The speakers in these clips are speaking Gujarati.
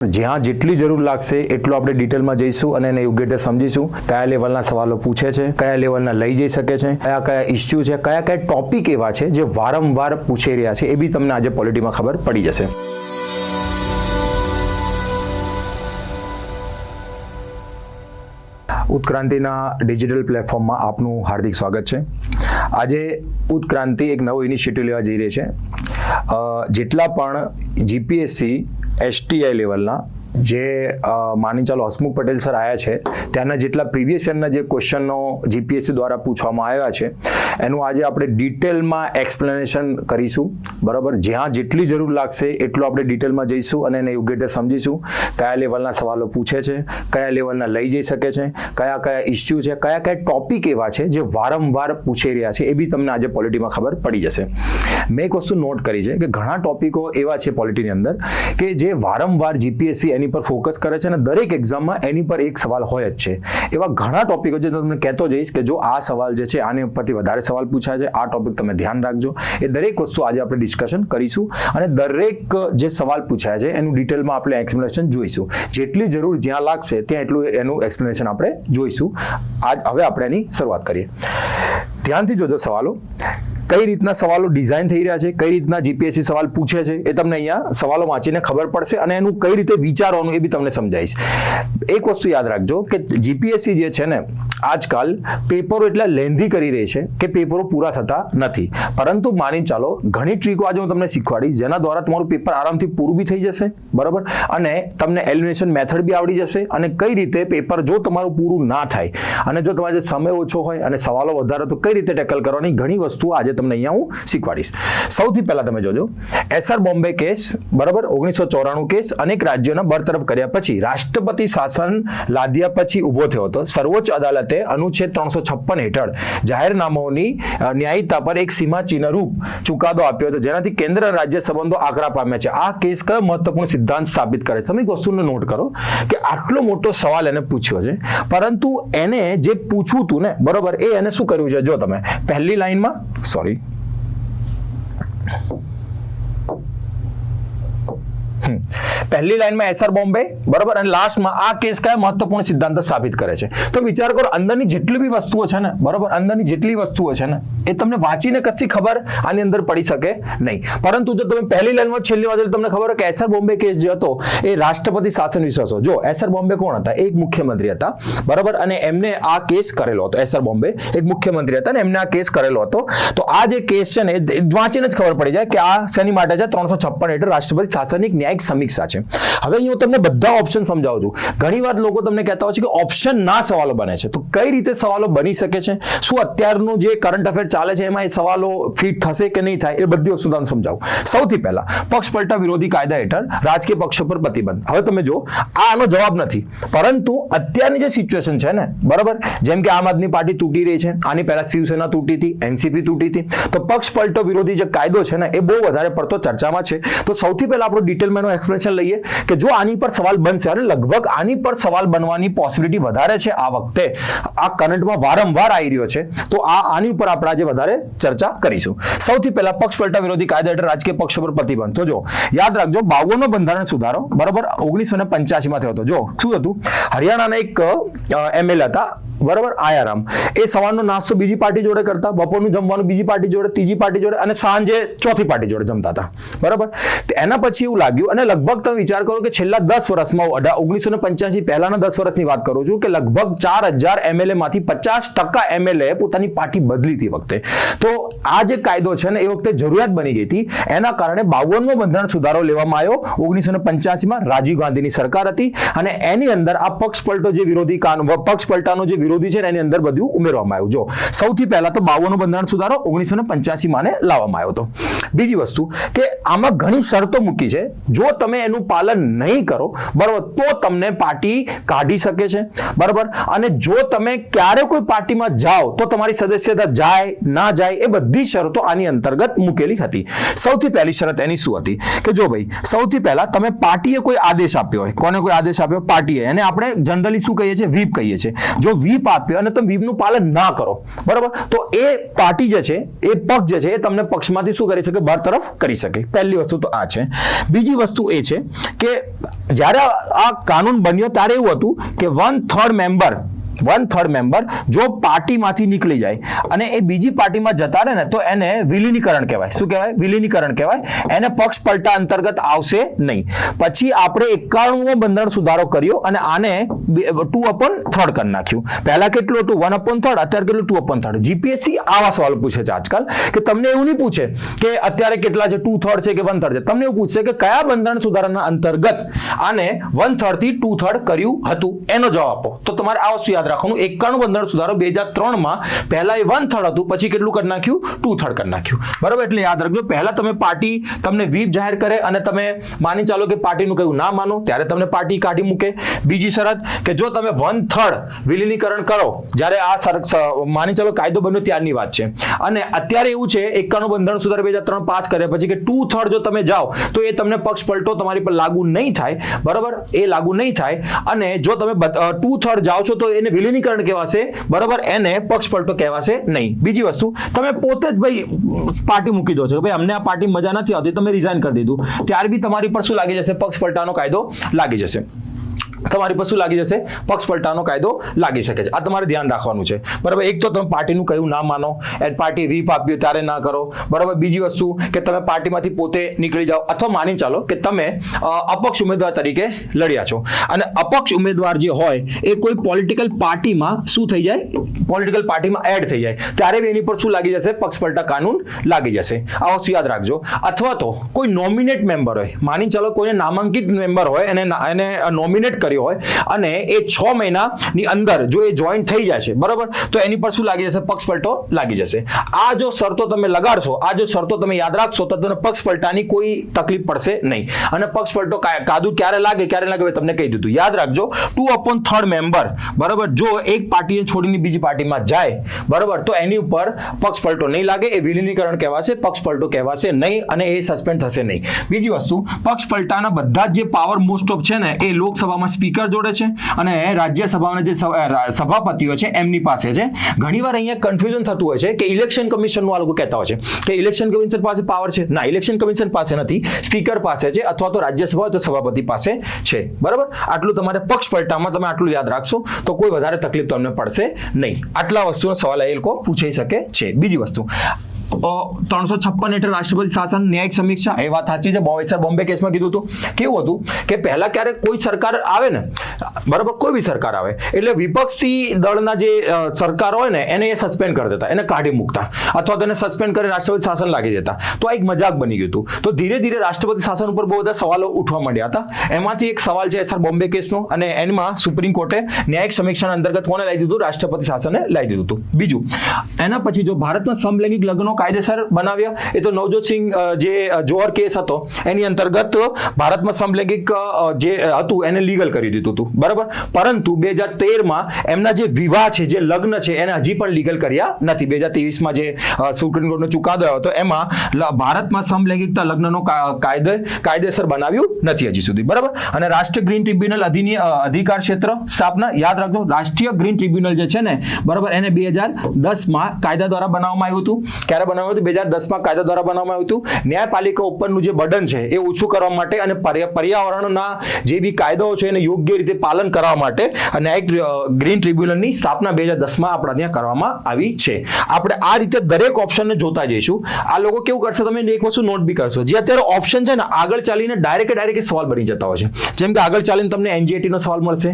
જ્યાં જેટલી જરૂર લાગશે એટલું આપણે ડિટેલમાં જઈશું અને એને યોગ્ય રીતે સમજીશું. કયા લેવલના સવાલો પૂછે છે, કયા લેવલના લઈ જઈ શકે છે, કયા કયા ઇસ્યુ છે, કયા કયા ટોપિક એવા છે જે વારંવાર પૂછાઈ રહ્યા છે, એ બી તમને આજે પોલિટીમાં ખબર પડી જશે. ઉત્ક્રાંતિના ડિજિટલ પ્લેટફોર્મમાં આપનું હાર્દિક સ્વાગત છે. આજે ઉત્ક્રાંતિ એક નવો ઇનિશિયેટિવ લેવા જઈ રહી છે. જેટલા પણ જીપીએસસી એસટીઆઈ લેવલના જે માની ચાલો હસમુખ પટેલ સર આવ્યા છે ત્યાંના જેટલા પ્રીવિયસ યરના જે ક્વેશ્ચનો જીપીએસસી દ્વારા પૂછવામાં આવ્યા છે એનું આજે આપણે ડિટેલમાં એક્સપ્લેનેશન કરીશું. બરાબર, જ્યાં જેટલી જરૂર લાગશે એટલું આપણે ડિટેલમાં જઈશું અને એને યોગ્ય રીતે સમજીશું. કયા લેવલના સવાલો પૂછે છે, કયા લેવલના લઈ જઈ શકે છે, કયા કયા ઇસ્યુ છે, કયા કયા ટોપિક એવા છે જે વારંવાર પૂછાઈ રહ્યા છે, એ બી તમને આજે પોલિટીમાં ખબર પડી જશે. મેં એક વસ્તુ નોટ કરી છે કે ઘણા ટોપિકો એવા છે પોલિટીની અંદર કે જે વારંવાર જીપીએસસી એની પર ફોકસ કરે છે અને દરેક એક્ઝામમાં એની પર એક સવાલ હોય જ છે. એવા ઘણા ટોપિકો છે તમને કહેતો જઈશ કે જો આ સવાલ જે છે આની ઉપરથી વધારે સવાલ પૂછાય છે, આ ટોપિક તમે ધ્યાન રાખજો. એ દરેક વસ્તુ આજે આપણે ડિસ્કશન કરીશું અને દરેક જે સવાલ પૂછાય છે એનું ડિટેલમાં આપણે એક્સપ્લેનેશન જોઈશું. જેટલી જરૂર જ્યાં લાગશે ત્યાં એટલું એનું એક્સપ્લેનેશન આપણે જોઈશું. હવે આપણે એની શરૂઆત કરીએ. ધ્યાનથી જોજો સવાલો. કઈ રીતના સવાલો ડિઝાઇન થઈ રહ્યા છે, કઈ રીતના જીપીએસસી સવાલ પૂછે છે એ તમને અહીંયા સવાલો વાંચીને ખબર પડશે અને એનું કઈ રીતે વિચારવાનું એ બી તમને સમજાઈશ. એક વસ્તુ યાદ રાખજો કે જીપીએસસી જે છે ને આજકાલ પેપરો એટલા લેન્ધી કરી રહી છે કે પેપરો પૂરા થતા નથી. પરંતુ માની ચાલો ઘણી ટ્રીકો આજે હું તમને શીખવાડીશ જેના દ્વારા તમારું પેપર આરામથી પૂરું બી થઈ જશે. બરાબર, અને તમને એલિમિનેશન મેથડ બી આવડી જશે અને કઈ રીતે પેપર જો તમારું પૂરું ના થાય અને જો તમારે સમય ઓછો હોય અને સવાલો વધારે તો કઈ રીતે ટેકલ કરવાની ઘણી વસ્તુઓ આજે તમને અહીંયા હું શીખવાડીશ. સૌથી પહેલા તમે જોજો એસઆર બોમ્બે કેસ, બરાબર, 1994 કેસ અનેક રાજ્યોના બરતરફ કર્યા પછી રાષ્ટ્રપતિ શાસન લાદ્યા પછી ઉભો થયો હતો. સર્વોચ્ચ અદાલતે અનુચ્છેદ 356 હેઠળ જાહેરનામાઓની ન્યાયિકતા પર એક સીમાચિહ્ન રૂપ ચુકાદો આપ્યો હતો જેનાથી કેન્દ્ર અને રાજ્ય સંબંધો આકરા પામ્યા છે. આ કેસ કયો મહત્વપૂર્ણ સિદ્ધાંત સ્થાપિત કરે છે? તમે એક વસ્તુને નોટ કરો કે આટલો મોટો સવાલ એને પૂછ્યો છે પરંતુ એને જે પૂછવું હતું ને, બરોબર, એ એને શું કર્યું છે જો તમે પહેલી લાઈનમાં પહેલી લાઈનમાં એસઆર બોમ્બે, બરાબર, અને લાસ્ટમાં આ કેસ કયા મહત્વપૂર્ણ સિદ્ધાંત સ્થાપિત કરે છે. તો વિચાર કરો અંદરની જેટલી બી વસ્તુઓ છે ને, બરાબર, અંદરની જેટલી વસ્તુઓ છે ને એ તમને વાંચીને કશી ખબર આની અંદર પડી શકે નહીં. પરંતુ જો તમે પહેલી લાઈનમાં છેલ્લી વાત તમને ખબર હોય કે એસઆર બોમ્બે કેસ જે હતો એ રાષ્ટ્રપતિ શાસન વિશે હતો. જો એસઆર બોમ્બે કોણ હતા? એક મુખ્યમંત્રી હતા, બરાબર, અને એમને આ કેસ કરેલો હતો. એસઆર બોમ્બે એક મુખ્યમંત્રી હતા અને એમને આ કેસ કરેલો હતો. તો આ જે કેસ છે ને એ વાંચીને જ ખબર પડી જાય કે આ શેની માટે છે? 356 હેઠળ રાષ્ટ્રપતિ શાસનની ન્યાયિક સમીક્ષા છે. હવે હું તમને બધા ઓપ્શન સમજાવું છું. ઘણી વાર લોકો તમને કહેતા હોય છે કે ઓપ્શન ના સવાલો બને છે. તો કઈ રીતે સવાલો બની શકે છે? શું અત્યારનું જે કરંટ અફેર ચાલે છે એમાં એ સવાલો ફિટ થશે કે નહીં થાય? એ બધી વસ્તુ તમને સમજાવું. સૌથી પહેલા પક્ષ પલટા વિરોધી કાયદા હેઠળ રાજકીય પક્ષો પર પ્રતિબંધ. હવે તમે જો આનો જવાબ નથી, પરંતુ અત્યારની જે સિચ્યુએશન છે ને, બરાબર, જેમ કે આમ આદમી પાર્ટી તૂટી રહી છે, આની પહેલા શિવસેના તૂટી હતી, એનસીપી તૂટી હતી, તો પક્ષ પલટો વિરોધી જે કાયદો છે ને એ બહુ વધારે પડતો ચર્ચામાં છે. તો સૌથી પહેલા આપણો ડિટેલમાં એનો એક્સપ્લેનેશન લઈએ કે જો આની પર સવાલ બનશે અને લગભગ આની પર સવાલ બનવાની પોસિબિલિટી વધારે છે આ વખતે, આ કરંટમાં વારંવાર આવી રહ્યો છે, તો આની ઉપર આપણે આજે વધારે ચર્ચા કરીશું. સૌથી પહેલા પક્ષ પલટા વિરોધી કાયદા હેઠળ રાજકીય પક્ષો પર પ્રતિબંધ. તો જો યાદ રાખજો 52નો બંધારણ સુધારો, બરાબર, 1985 માં થયો હતો. જો શું હતું? હરિયાણાના એક એમએલએ હતા, બરાબર, આયારામ, એ સવારનો નાસ્તો બીજી પાર્ટી જોડે કરતા, બપોરનું જમવાનું બીજી પાર્ટી જોડે, ત્રીજી પાર્ટી જોડે અને સાંજે ચોથી પાર્ટી જોડે જમતા હતા. બરાબર, એના પછી એવું લાગ્યું અને લગભગ તમે વિચાર કરો કે છેલ્લા 10 વર્ષમાં 1985 પહેલાના 10 વર્ષની વાત કરું છું કે લગભગ 4000 એમએલએ માંથી 50% એમએલએ પોતાની પાર્ટી બદલી હતી વખતે. તો આ જે કાયદો છે ને એ વખતે જરૂરિયાત બની ગઈ હતી. એના કારણે 52મો બંધારણ સુધારો લેવામાં આવ્યો 1985માં. રાજીવ ગાંધીની સરકાર હતી અને એની અંદર આ પક્ષ પલટો જે વિરોધી કાનૂન, પક્ષ પલટાનો જે વિરોધી છે એની અંદર બધું ઉમેરવામાં આવ્યું. જો સૌથી પહેલા તો 52નો બંધારણ સુધારો 1985માં ને લાવવામાં આવ્યો હતો. બીજી વસ્તુ કે આમાં ઘણી શરતો મૂકી છે. જો તમે એનું પાલન નહીં કરો, બરાબર, તો તમને પાર્ટી કાઢી શકે છે. બરાબર, અને જો તમે ક્યારે કોઈ પાર્ટીમાં જાઓ તો તમારી સદસ્યતા જાય ના જાય એ બધી શરતો આની અંતર્ગત મૂકેલી હતી. સૌથી પહેલી શરત એની શું હતી કે જો ભાઈ સૌથી પહેલા તમે પાર્ટીએ કોઈ આદેશ આપ્યો હોય, કોને કોઈ આદેશ આપ્યો? પાર્ટીએ. એને આપણે જનરલી શું કહીએ છીએ? વ્હીપ કહીએ છીએ. જો વ્હીપ વ્હીપ આપ્યો અને તમે વ્હીપનું પાલન ના કરો, બરાબર, તો એ પાર્ટી જે છે, એ પક્ષ જે છે, એ તમને પક્ષમાંથી શું કરી શકે, બરતરફ કરી શકે. પહેલી વસ્તુ તો આ છે. બીજી વસ્તુ એ છે કે જ્યારે આ કાનૂન બન્યો ત્યારે એવું હતું કે 1/3 મેમ્બર જો પાર્ટીમાંથી નીકળી જાય અને એ બીજી પાર્ટીમાં જતા રહે ને તો એને વિલીનીકરણ કહેવાય. શું કહેવાય? વિલીનીકરણ કહેવાય. એને પક્ષ પલટા અંતર્ગત આવશે નહીં. પછી આપણે 91મો બંધારણ સુધારો કર્યો અને આને 2/3 કરી નાખ્યું. પહેલા કેટલું હતું? 1/3. અત્યારે કેટલું? 2/3. જીપીએસસી આવા સવાલ પૂછે છે આજકાલ કે તમને એવું નહીં પૂછે કે અત્યારે કેટલા છે, 2/3 છે કે 1/3 છે. તમને એવું પૂછશે કે કયા બંધારણ સુધારાના અંતર્ગત આને 1/3 થી 2/3 કર્યું હતું, એનો જવાબ આપો. તો તમારે આ વસ્તુ યાદ રાખવાનું. 91 બંધારણ સુધારો 2003માં પહેલા એ 1/3 હતું, પછી કેટલું કરી નાખ્યું? 2/3 કરી નાખ્યું. બરાબર, એટલે યાદ રાખજો, પહેલા તમે પાર્ટી તમને વ્હીપ જાહેર કરે અને તમે માની ચાલો કે પાર્ટીનું કયું ના માનો ત્યારે તમને પાર્ટી કાઢી મૂકે. બીજી શરત કે જો તમે 1/3 વિલીનીકરણ કરો, જ્યારે આ માની ચાલો કાયદો બન્યો ત્યારની વાત છે, અને અત્યારે એવું છે 91 બંધારણ સુધારો 2003 પાસ કર્યા પછી કે 2/3 જો તમે જાઓ તો એ તમને પક્ષ પલટો તમારી પર લાગુ નહીં થાય. બરાબર, એ લાગુ નહીં થાય. અને જો તમે 2/3 જાઓ છો તો એને વિલીનીકરણ કહેવાશે. બરાબર, એને પક્ષ પલટો કહેવાશે નહીં. બીજી વસ્તુ, તમે પોતે જ ભાઈ પાર્ટી મૂકી દો છો કે ભાઈ અમને આ પાર્ટી મજા નથી આવતી, તમે રિઝાઇન કરી દીધું, ત્યારે બી તમારી પર શું લાગી જશે? પક્ષ પલટાનો કાયદો લાગી જશે. તમારી પર શું લાગી જશે? પક્ષ પલટાનો કાયદો લાગી શકે છે. આ તમારે ધ્યાન રાખવાનું છે. બરાબર, એક તો તમે પાર્ટીનું કયું ના માનો, એ પાર્ટી વ્હીપ આપ્યું ત્યારે ના કરો. બરાબર, બીજી વસ્તુ કે તમે પાર્ટીમાંથી પોતે નીકળી જાઓ, અથવા માની ચાલો કે તમે અપક્ષ ઉમેદવાર તરીકે લડ્યા છો અને અપક્ષ ઉમેદવાર જે હોય એ કોઈ પોલિટિકલ પાર્ટીમાં શું થઈ જાય? પોલિટિકલ પાર્ટીમાં એડ થઈ જાય, ત્યારે એની પર શું લાગી જશે? પક્ષ પલટા કાનૂન લાગી જશે. આ વસ્તુ યાદ રાખજો. અથવા તો કોઈ નોમિનેટ મેમ્બર હોય, માની ચાલો કોઈને નામાંકિત મેમ્બર હોય એને નોમિનેટ કર્યો હોય અને એ 6 મહિનાની અંદર જો એ જોઈન થઈ જાય છે, બરાબર, તો એની પર શું લાગી જશે? પક્ષ પલટો લાગી જશે. આ જો શરતો તમે લગાડશો, આ જો શરતો તમે યાદ રાખશો તો તમને પક્ષ પલટાની કોઈ તકલીફ પડશે નહીં. અને પક્ષ પલટો કાદુ ક્યારે લાગે તમને કહી દીધું. યાદ રાખજો, 2/3 મેમ્બર, બરાબર, જો એક પાર્ટીને છોડીને બીજી પાર્ટીમાં જાય, બરાબર, તો એની ઉપર પક્ષ પલટો નહીં લાગે. એ વિલીનીકરણ કહેવાશે, પક્ષ પલટો કહેવાશે નહીં અને એ સસ્પેન્ડ થશે નહીં. બીજી વસ્તુ, પક્ષ પલટાના બધા જ જે પાવર મોસ્ટ ઓફ છે ને એ લોકસભામાં સ્પીકર જોડે છે અને રાજ્યસભાના જે સભાપતિઓ છે એમની પાસે છે. ઘણીવાર અહીંયા કન્ફ્યુઝન થતું હોય છે કે ઇલેક્શન કમિશનનું આ લોકો કહેતા હોય છે કે ઇલેક્શન કમિશન પાસે પાવર છે. ના, ઇલેક્શન કમિશન પાસે નથી, સ્પીકર પાસે છે, અથવા તો રાજ્યસભા હોય તો સભાપતિ પાસે છે. બરાબર, આટલું તમારે પક્ષ પલટામાં તમે આટલું યાદ રાખશો તો કોઈ વધારે તકલીફ તમને પડશે નહીં. આટલા વસ્તુનો સવાલ એ લોકો પૂછી શકે છે. બીજી વસ્તુ, 356 હેઠળ રાષ્ટ્રપતિ શાસન ન્યાયિક સમીક્ષા, એ વાત સાચી છે. બોમ્બે કેસમાં કીધું હતું. કેવું હતું કે પહેલા ક્યારેક કોઈ સરકાર આવે ને, બરાબર, કોઈ બી સરકાર આવે એટલે વિપક્ષી દળના જે સરકાર હોય ને એને એ સસ્પેન્ડ કરી દેતા, એને કાઢી મૂકતા, અથવા તો એને સસ્પેન્ડ કરી રાષ્ટ્રપતિ શાસન લાગી દેતા. તો આ એક મજાક બની ગયું હતું. તો ધીરે ધીરે રાષ્ટ્રપતિ શાસન ઉપર બહુ બધા સવાલો ઉઠવા માંડ્યા હતા. એમાંથી એક સવાલ છે સર બોમ્બે કેસનો, અને એમાં સુપ્રીમ કોર્ટે ન્યાયિક સમીક્ષાના અંતર્ગત કોને લાવી દીધું? રાષ્ટ્રપતિ શાસને લાવી દીધું હતું. બીજું, એના પછી જો ભારતમાં સમલૈંગિક લગ્નો કાયદેસર બનાવ્યા, એ તો નવજોત સિંહ જે જોહર કેસ હતો એની અંતર્ગત ભારતમાં સમલૈંગિક જે હતું એને લીગલ કરી દીધું હતું. બરાબર, પરંતુ 2013માં એમના જે વિવાહ છે, જે લગ્ન છે, એને હજી પણ લીગલ કર્યા નથી. 2023માં જે સુપ્રીમ કોર્ટનો ચુકાદો આવ્યો હતો એમાં ભારતમાં સમલૈંગિકતા લગ્નનો કાયદેસર બનાવ્યું નથી હજી સુધી. બરાબર, અને રાષ્ટ્રીય ગ્રીન ટ્રિબ્યુનલ અધિકાર ક્ષેત્ર સ્થાપના, યાદ રાખજો, રાષ્ટ્રીય ગ્રીન ટ્રિબ્યુનલ જે છે ને, બરાબર, એને 2010માં કાયદા દ્વારા બનાવવામાં આવ્યું હતું. ક્યારે બનાવ્યું હતું? 2010માં કાયદા દ્વારા બનાવવામાં આવ્યું હતું. ન્યાયપાલિકા ઉપરનું જે બર્ડન છે એ ઓછું કરવા માટે અને પર્યાવરણના જે બી કાયદાઓ છે એને યોગ્ય રીતે પાલન કરવા માટે ન્યાયિક ગ્રીન ટ્રિબ્યુનલની સ્થાપના 2010માં આપણા ત્યાં કરવામાં આવી છે. આપણે આ રીતે દરેક ઓપ્શનને જોતા જઈશું. આ લોકો કેવું કરશે, તમે એક વસ્તુ નોટ બી કરશો, જે અત્યારે ઓપ્શન છે ને આગળ ચાલીને ડાયરેક્ટ સવાલ બની જતા હોય છે. જેમ કે આગળ ચાલીને તમને એનજીએટી નો સવાલ મળશે,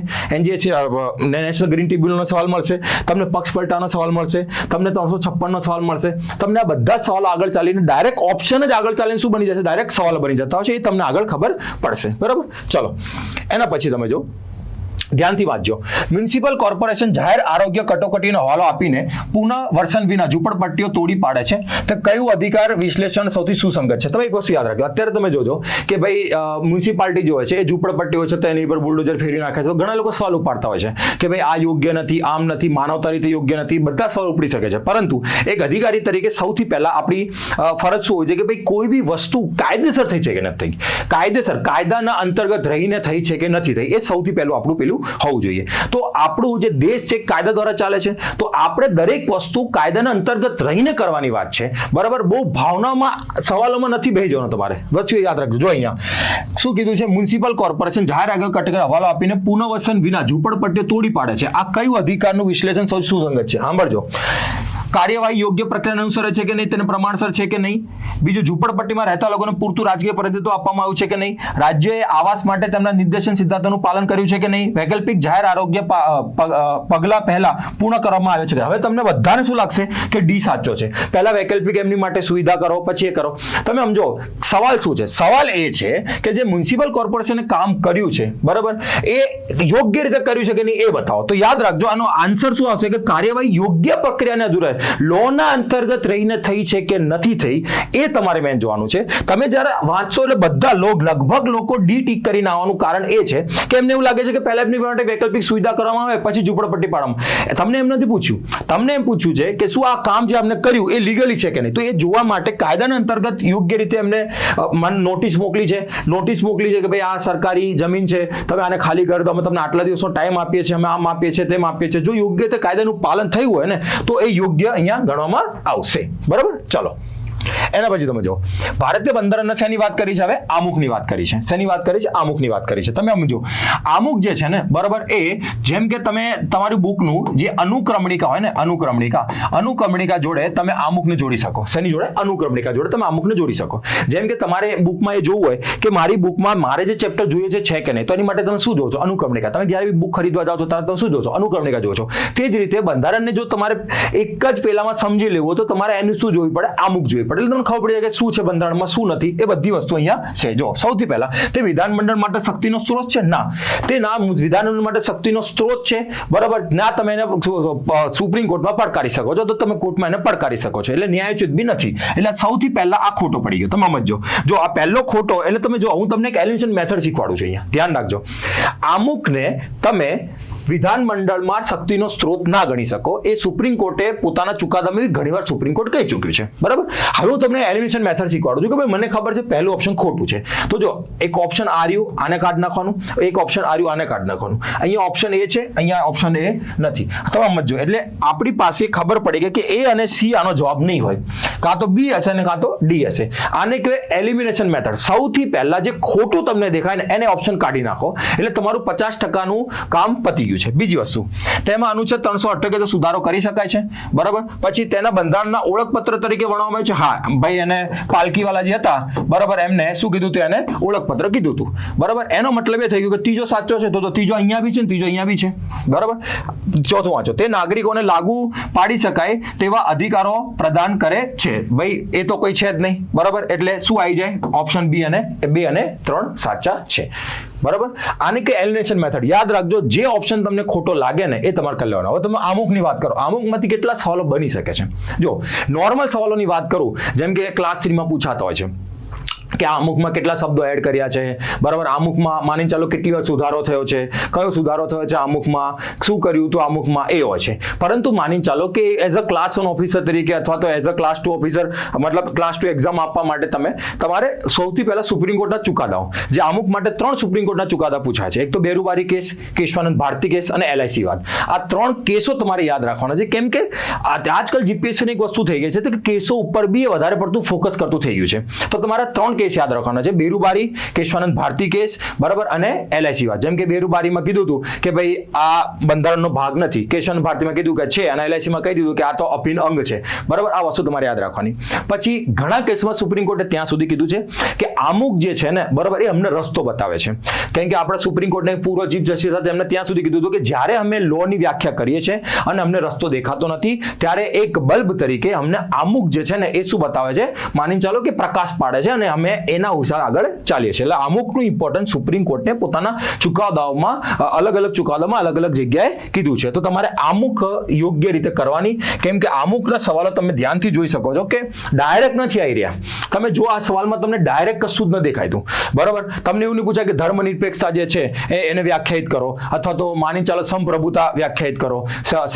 નેશનલ ગ્રીન ટ્રિબ્યુનલનો સવાલ મળશે, તમને પક્ષ પલટાનો સવાલ મળશે, તમને 356 નો સવાલ મળશે. તમને આ બધા સવાલો આગળ ચાલીને ડાયરેક્ટ ઓપ્શન જ આગળ ચાલીને શું બની જશે? ડાયરેક્ટ સવાલ બની જતા હોય છે. એ તમને આગળ ખબર પડશે. બરાબર, ચલો એના પછી તમે જો ધ્યાનથી વાંચજો. મ્યુનિસિપલ કોર્પોરેશન જાહેર આરોગ્ય કટોકટીનો હવાલો આપીને પુનઃ વર્સન વિના ઝૂંપડપટ્ટીઓ તોડી પાડે છે, તો કયું અધિકાર વિશ્લેષણ સૌથી સુસંગત છે? તમે એક વસ્તુ યાદ રાખજો. અત્યારે તમે જોજો કે ભાઈ મ્યુનિસિપાલિટી જે હોય છે એ ઝૂંપડપટ્ટી હોય છે તો એની પર બુલડોઝર ફેરી નાખે છે. તો ઘણા લોકો સવાલ ઉપાડતા હોય છે કે ભાઈ આ યોગ્ય નથી, આમ નથી, માનવતા રીતે યોગ્ય નથી, બધા સવાલ ઉપડી શકે છે. પરંતુ એક અધિકારી તરીકે સૌથી પહેલા આપણી ફરજ શું હોય છે કે ભાઈ કોઈ બી વસ્તુ કાયદેસર થઈ છે કે નથી થઈ, કાયદેસર કાયદાના અંતર્ગત રહીને થઈ છે કે નથી થઈ, એ સૌથી પહેલું આપણું આપેલું હોવું જોઈએ. તો આપણું જે દેશ છે કાયદા દ્વારા ચાલે છે, તો આપણે દરેક વસ્તુ કાયદાના અંતર્ગત રહીને કરવાની વાત છે, બરાબર. બહુ ભાવનામાં સવાલોમાં નથી બેસી જવાનું તમારે. વચ્ચે યાદ રાખજો. જો અહીંયા શું કીધું છે, મ્યુનિસિપલ કોર્પોરેશન જાહેર આગળ કટકર હવાલો આપીને પુનઃવસન વિના ઝૂંપડપટ્ટીઓ તોડી પાડે છે. આ કયું અધિકારનું વિશ્લેષણ સૌથી સુસંગત છે? સાંભળજો. કાર્યવાહી યોગ્ય પ્રક્રિયા અનુસરે છે કે નહીં, તેને પ્રમાણસર છે કે નહીં. બીજું, ઝૂંપડપટ્ટીમાં રહેતા લોકોને પૂરતું રાજકીય પ્રતિનિધિત્વ આપવામાં આવ્યું છે કે નહીં. રાજ્યોએ આવાસ માટે તેમના નિર્દેશન સિદ્ધાંતોનું પાલન કર્યું છે કે નહીં. વૈકલ્પિક જાહેર આરોગ્ય પગલા પહેલા પૂર્ણ કરવામાં આવે છે. હવે તમને બધાને શું લાગશે કે ડી સાચો છે. પહેલા વૈકલ્પિક એમની માટે સુવિધા કરો, પછી એ કરો. તમે સમજો સવાલ શું છે. સવાલ એ છે કે જે મ્યુનિસિપલ કોર્પોરેશને કામ કર્યું છે, બરાબર, એ યોગ્ય રીતે કર્યું છે કે નહીં એ બતાવો. તો યાદ રાખજો, આનો આન્સર શું આવશે કે કાર્યવાહી યોગ્ય પ્રક્રિયાને અધૂરા લોના અંતર્ગત રહીને થઈ છે કે નથી થઈ એ તમારે મેન જોવાનું છે. તમે જ્યારે વાંચશો એટલે બધા લગભગ લોકો ડી ટીક કરીને આવવાનું કારણ એ છે કે એમને એવું લાગે છે કે પહેલા એમની માટે વૈકલ્પિક સુવિધા કરવામાં આવે, પછી ઝૂંપડપટ્ટી પાડવામાં. તમને એમ નથી પૂછ્યું, તમને એમ પૂછ્યું છે કે શું આ કામ જે આપણે કર્યું એ લીગલી છે કે નહીં. તો એ જોવા માટે કાયદાના અંતર્ગત યોગ્ય રીતે એમને નોટિસ મોકલી છે. નોટિસ મોકલી છે કે ભાઈ આ સરકારી જમીન છે, તમે આને ખાલી કરી દો, અમે તમને આટલા દિવસનો ટાઈમ આપીએ છીએ, અમે આમ આપીએ છીએ, તેમ આપીએ છીએ. જો યોગ્ય રીતે કાયદાનું પાલન થયું હોય ને તો એ યોગ્ય અહીંયા ગણવામાં આવશે. બરાબર. ચલો એના પછી તમે જો ભારતીય બંધારણના શેની વાત કરી છે? હવે આમુખની વાત કરી છે. શેની વાત કરી છે? આમુખની વાત કરી છે. તમે સમજો આમુખ જે છે ને, બરાબર, એ જેમ કે તમે તમારી બુકનું જે અનુક્રમણિકા હોય ને, અનુક્રમણિકા જોડે તમે આમુખને જોડી શકો. શેની જોડે? અનુક્રમણિકા જોડે તમે આમુખને જોડી શકો. જેમ કે તમારે બુકમાં એ જોવું હોય કે મારી બુકમાં મારે જે ચેપ્ટર જોઈએ છે કે નહીં, તો એની માટે તમે શું જોવો છો? અનુક્રમણિકા. તમે જ્યારે બી બુક ખરીદવા જાઓ છો ત્યારે તમે શું જોવો છો? અનુક્રમણિકા જોવો છો. તે જ રીતે બંધારણને જો તમારે એક જ પેલામાં સમજી લેવું તો તમારે એનું શું જોવું પડે? આમુખ જોવી પડે. એટલે તમને ખબર પડી જાય કે શું છે બંધારણમાં, શું નથી. એ બધી વસ્તુ અહીંયા છે. જો સૌથી પહેલા તે વિધાનમંડળ માટે શક્તિનો સ્ત્રોત છે? ના, તે ના વિધાનમંડળ માટે શક્તિનો સ્ત્રોત છે, બરાબર. ના તમે એને સુપ્રીમ કોર્ટમાં પડકારી શકો છો, તો તમે કોર્ટમાં એને પડકારી શકો છો. એટલે ન્યાયોચિત બી નથી. એટલે સૌથી પહેલા આ ખોટો પડી ગયો. તમે સમજો. જો આ પહેલો ખોટો, એટલે તમે જો હું તમને એક એલિમિનેશન મેથડ શીખવાડું છું. અહીંયા ધ્યાન રાખજો. આમુખને તમે વિધાનમંડળમાં શક્તિનો સ્ત્રોત ના ગણી શકો. એ સુપ્રીમ કોર્ટે પોતાના ચુકાદામાં ઘણીવાર સુપ્રીમ કોર્ટ કહી ચૂક્યું છે, બરાબર. હવે હું તમને એલિમિનેશન મેથડ શીખવાડું છું કે ભાઈ મને ખબર છે પહેલું ઓપ્શન ખોટું છે. તો જો એક ઓપ્શન આ રહ્યું, આને કાઢી નાખવાનું. એક ઓપ્શન આ રહ્યું, આને કાઢી નાખવાનું. અહીંયા ઓપ્શન એ છે, અહીંયા ઓપ્શન એ નથી. તમે સમજો. એટલે આપણી પાસે ખબર પડી ગઈ કે એ અને સી આનો જવાબ નહીં હોય. કાં તો બી હશે અને કાં તો ડી હશે. આને કહેવાય એલિમિનેશન મેથડ. સૌથી પહેલા જે ખોટું તમને દેખાય ને એને ઓપ્શન કાઢી નાખો, એટલે તમારું 50% કામ પતી ગયું છે. બીજી વસ્તુ, તેમાં અનુચ્છેદ 378 સુધારો કરી શકાય છે, બરાબર. પછી તેના બંધારણના ઓળખપત્ર તરીકે ગણવામાં આવે છે. હા ભાઈ, એને પાલકીવાલા જે હતા, બરાબર, એમને શું કીધું હતું? એને ઓળખપત્ર કીધું હતું, બરાબર. એનો મતલબ એ થઈ ગયો કે ત્રીજો સાચો છે, તો ત્રીજો અહીંયા બી છે ને ત્રીજો અહીંયા બી છે, બરાબર. ચોથું વાંચો. તે નાગરિકોને લાગુ પાડી શકાય તેવા અધિકારો પ્રદાન કરે છે. ભાઈ એ તો કોઈ છે જ નહીં, બરાબર. એટલે શું આવી જાય? ઓપ્શન બી અને 2 અને 3 સાચા છે, બરાબર. આને કે એલિમિનેશન મેથડ. યાદ રાખજો, જે ઓપ્શન તમને ખોટો લાગે ને એ તમારે કરી લેવાનો. હવે તમે આમુખની વાત કરો. આમુખમાંથી કેટલા સવાલો બની શકે છે? જો નોર્મલ સવાલોની વાત કરું, જેમ કે ક્લાસ 3માં પૂછાતા હોય છે કે આમુખમાં કેટલા શબ્દો એડ કર્યા છે, બરાબર. આમુખમાં માની ચાલો કેટલી વાર સુધારો થયો છે, કયો સુધારો થયો છે આમુખમાં, શું કર્યું તો આમુખમાં, એ હોય છે. પરંતુ માની ચાલો કે એઝ અ ક્લાસ 1 ઓફિસર તરીકે અથવા તો એઝ અ ક્લાસ 2 ઓફિસર, મતલબ ક્લાસ 2 એક્ઝામ આપવા માટે તમારે સૌથી પહેલા સુપ્રીમ કોર્ટના ચુકાદાઓ, જે આમુખ માટે 3 સુપ્રીમ કોર્ટના ચુકાદા પૂછાય છે. એક તો બેરુબારી કેસ, કેશવાનંદ ભારતી કેસ અને LIC વાદ. આ 3 કેસો તમારે યાદ રાખવાના છે. કેમ કે આજકાલ જીપીએસસીની એક વસ્તુ થઈ ગઈ છે કે કેસો ઉપર બી વધારે પડતું ફોકસ કરતું થઈ ગયું છે. તો તમારા 3 કેસ યાદ રાખવાના છે. બેરુબારી, કેશવાનંદ ભારતી કેસ, બરાબર, અને LIC વાદ. જેમ કે બેરુબારીમાં કીધું હતું કે ભાઈ આ બંધારણનો ભાગ નથી, કેશવાનંદ ભારતીમાં કીધું કે છે, અને LIC માં કહી દીધું કે આ તો અભિન્ન અંગ છે, બરાબર. આ વસ્તુ તમારે યાદ રાખવાની. પછી ઘણા કેસમાં સુપ્રીમ કોર્ટે ત્યાં સુધી કીધું છે કે આમુખ જે છે ને, બરાબર, એ અમને રસ્તો બતાવે છે. કેમ કે આપણા સુપ્રીમ કોર્ટના પૂર્વ ચીફ જસ્ટિસ હતા, એમને ત્યાં સુધી કીધું હતું કે જ્યારે અમે લોની વ્યાખ્યા કરીએ છીએ અને અમને રસ્તો દેખાતો નથી, ત્યારે એક બલ્બ તરીકે અમને આમુખ જે છે ને એ શું બતાવે છે? માની ચાલો કે પ્રકાશ પાડે છે, અને અમે એના અનુસાર આગળ ચાલીએ છીએ. એટલે આમુખનું ઇમ્પોર્ટન્સ સુપ્રીમ કોર્ટે પોતાના ચુકાદાઓમાં અલગ અલગ જગ્યાએ કીધું છે. તો તમારે આમુખ યોગ્ય રીતે કરવાની. કેમ કે આમુખના સવાલો તમે ધ્યાનથી જોઈ શકો છો કે ડાયરેક્ટ નથી આવી રહ્યા. તમે જો આ સવાલમાં તમને ડાયરેક્ટ કશું જ ન દેખાયતું, બરાબર. તમને એવું નહીં પૂછાય કે ધર્મનિરપેક્ષતા જે છે એને વ્યાખ્યાયિત કરો, અથવા તો માની ચાલો સંપ્રભુતા વ્યાખ્યાયિત કરો,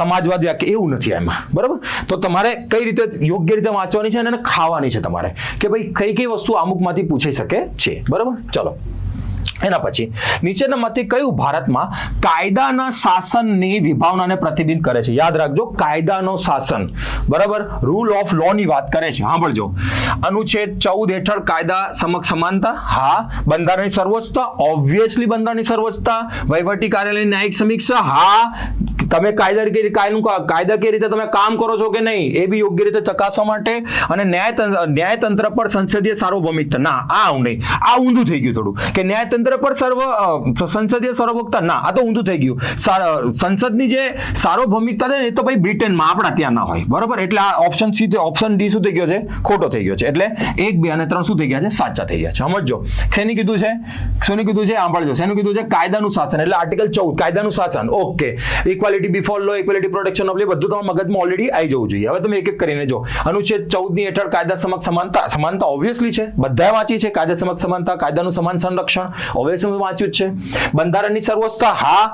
સમાજવાદ વ્યાખ્યા, એવું નથી એમાં, બરાબર. તો તમારે કઈ રીતે યોગ્ય રીતે વાંચવાની છે અને ખાવાની છે તમારે, કે ભાઈ કઈ કઈ વસ્તુ આમુખમાંથી પૂછાઈ શકે છે, બરાબર. ચલો એના પછી નીચેનામાંથી કયું ભારતમાં કાયદાના શાસનની વિભાવનાને પ્રતિબિંબિત કરે છે? યાદ રાખજો, કાયદાનો શાસન, બરાબર, રૂલ ઓફ લો ની વાત કરે છે. સાંભળજો, અનુચ્છેદ 14 હેઠળ કાયદા સમક્ષ સમાનતા, હા. બંધારણની સર્વોચ્ચતા, ઓબ્વિયસલી બંધારણની સર્વોચ્ચતા. વહીવટી કાર્યાલયની ન્યાયિક સમીક્ષા, હા. તમે કાયદાકીય રીતે તમે કામ કરો છો કે નહીં એ બી યોગ્ય રીતે ચકાસવા માટે. અને ન્યાયતંત્ર પર સંસદીય સાર્વભૌમિકતા, ના, આ નહીં, આ ઊંધું થઈ ગયું થોડું, કે ન્યાયતંત્ર પર સંસદીય સાર્વભૌમિકતા, ના, આ તો ઊંધું થઈ ગયું. સંસદની જે સાર્વભૌમિકતા છે ને એ તો ભાઈ બ્રિટનમાં, આપણા ત્યાં ના હોય, બરાબર. એટલે આ ઓપ્શન ડી શું થઈ ગયો છે? ખોટો થઈ ગયો છે. એટલે 1, 2 અને 3 શું થઈ ગયા છે? સાચા થઈ ગયા છે. સમજજો, શેની કીધું છે? સાંભળજો, શેનું કીધું છે? કાયદાનું શાસન, એટલે આર્ટિકલ 14 કાયદાનું શાસન. Okay, equality before law, equality protection of law, બધું તમારા મગજમાં ઓલરેડી આવી જવું જોઈએ. હવે તમે એક એક કરીને જો. અનુચ્છેદ 14 ની હેઠળ કાયદા સમક્ષ સમાનતા ઓબ્વિયસલી છે, બધાએ વાંચી છે. કાયદા સમક્ષ સમાનતા, કાયદાનું સમાન સંરક્ષણ, ઓબ્વિયસલી વાંચ્યું જ છે. બંધારણની સર્વોચ્ચતા, હા,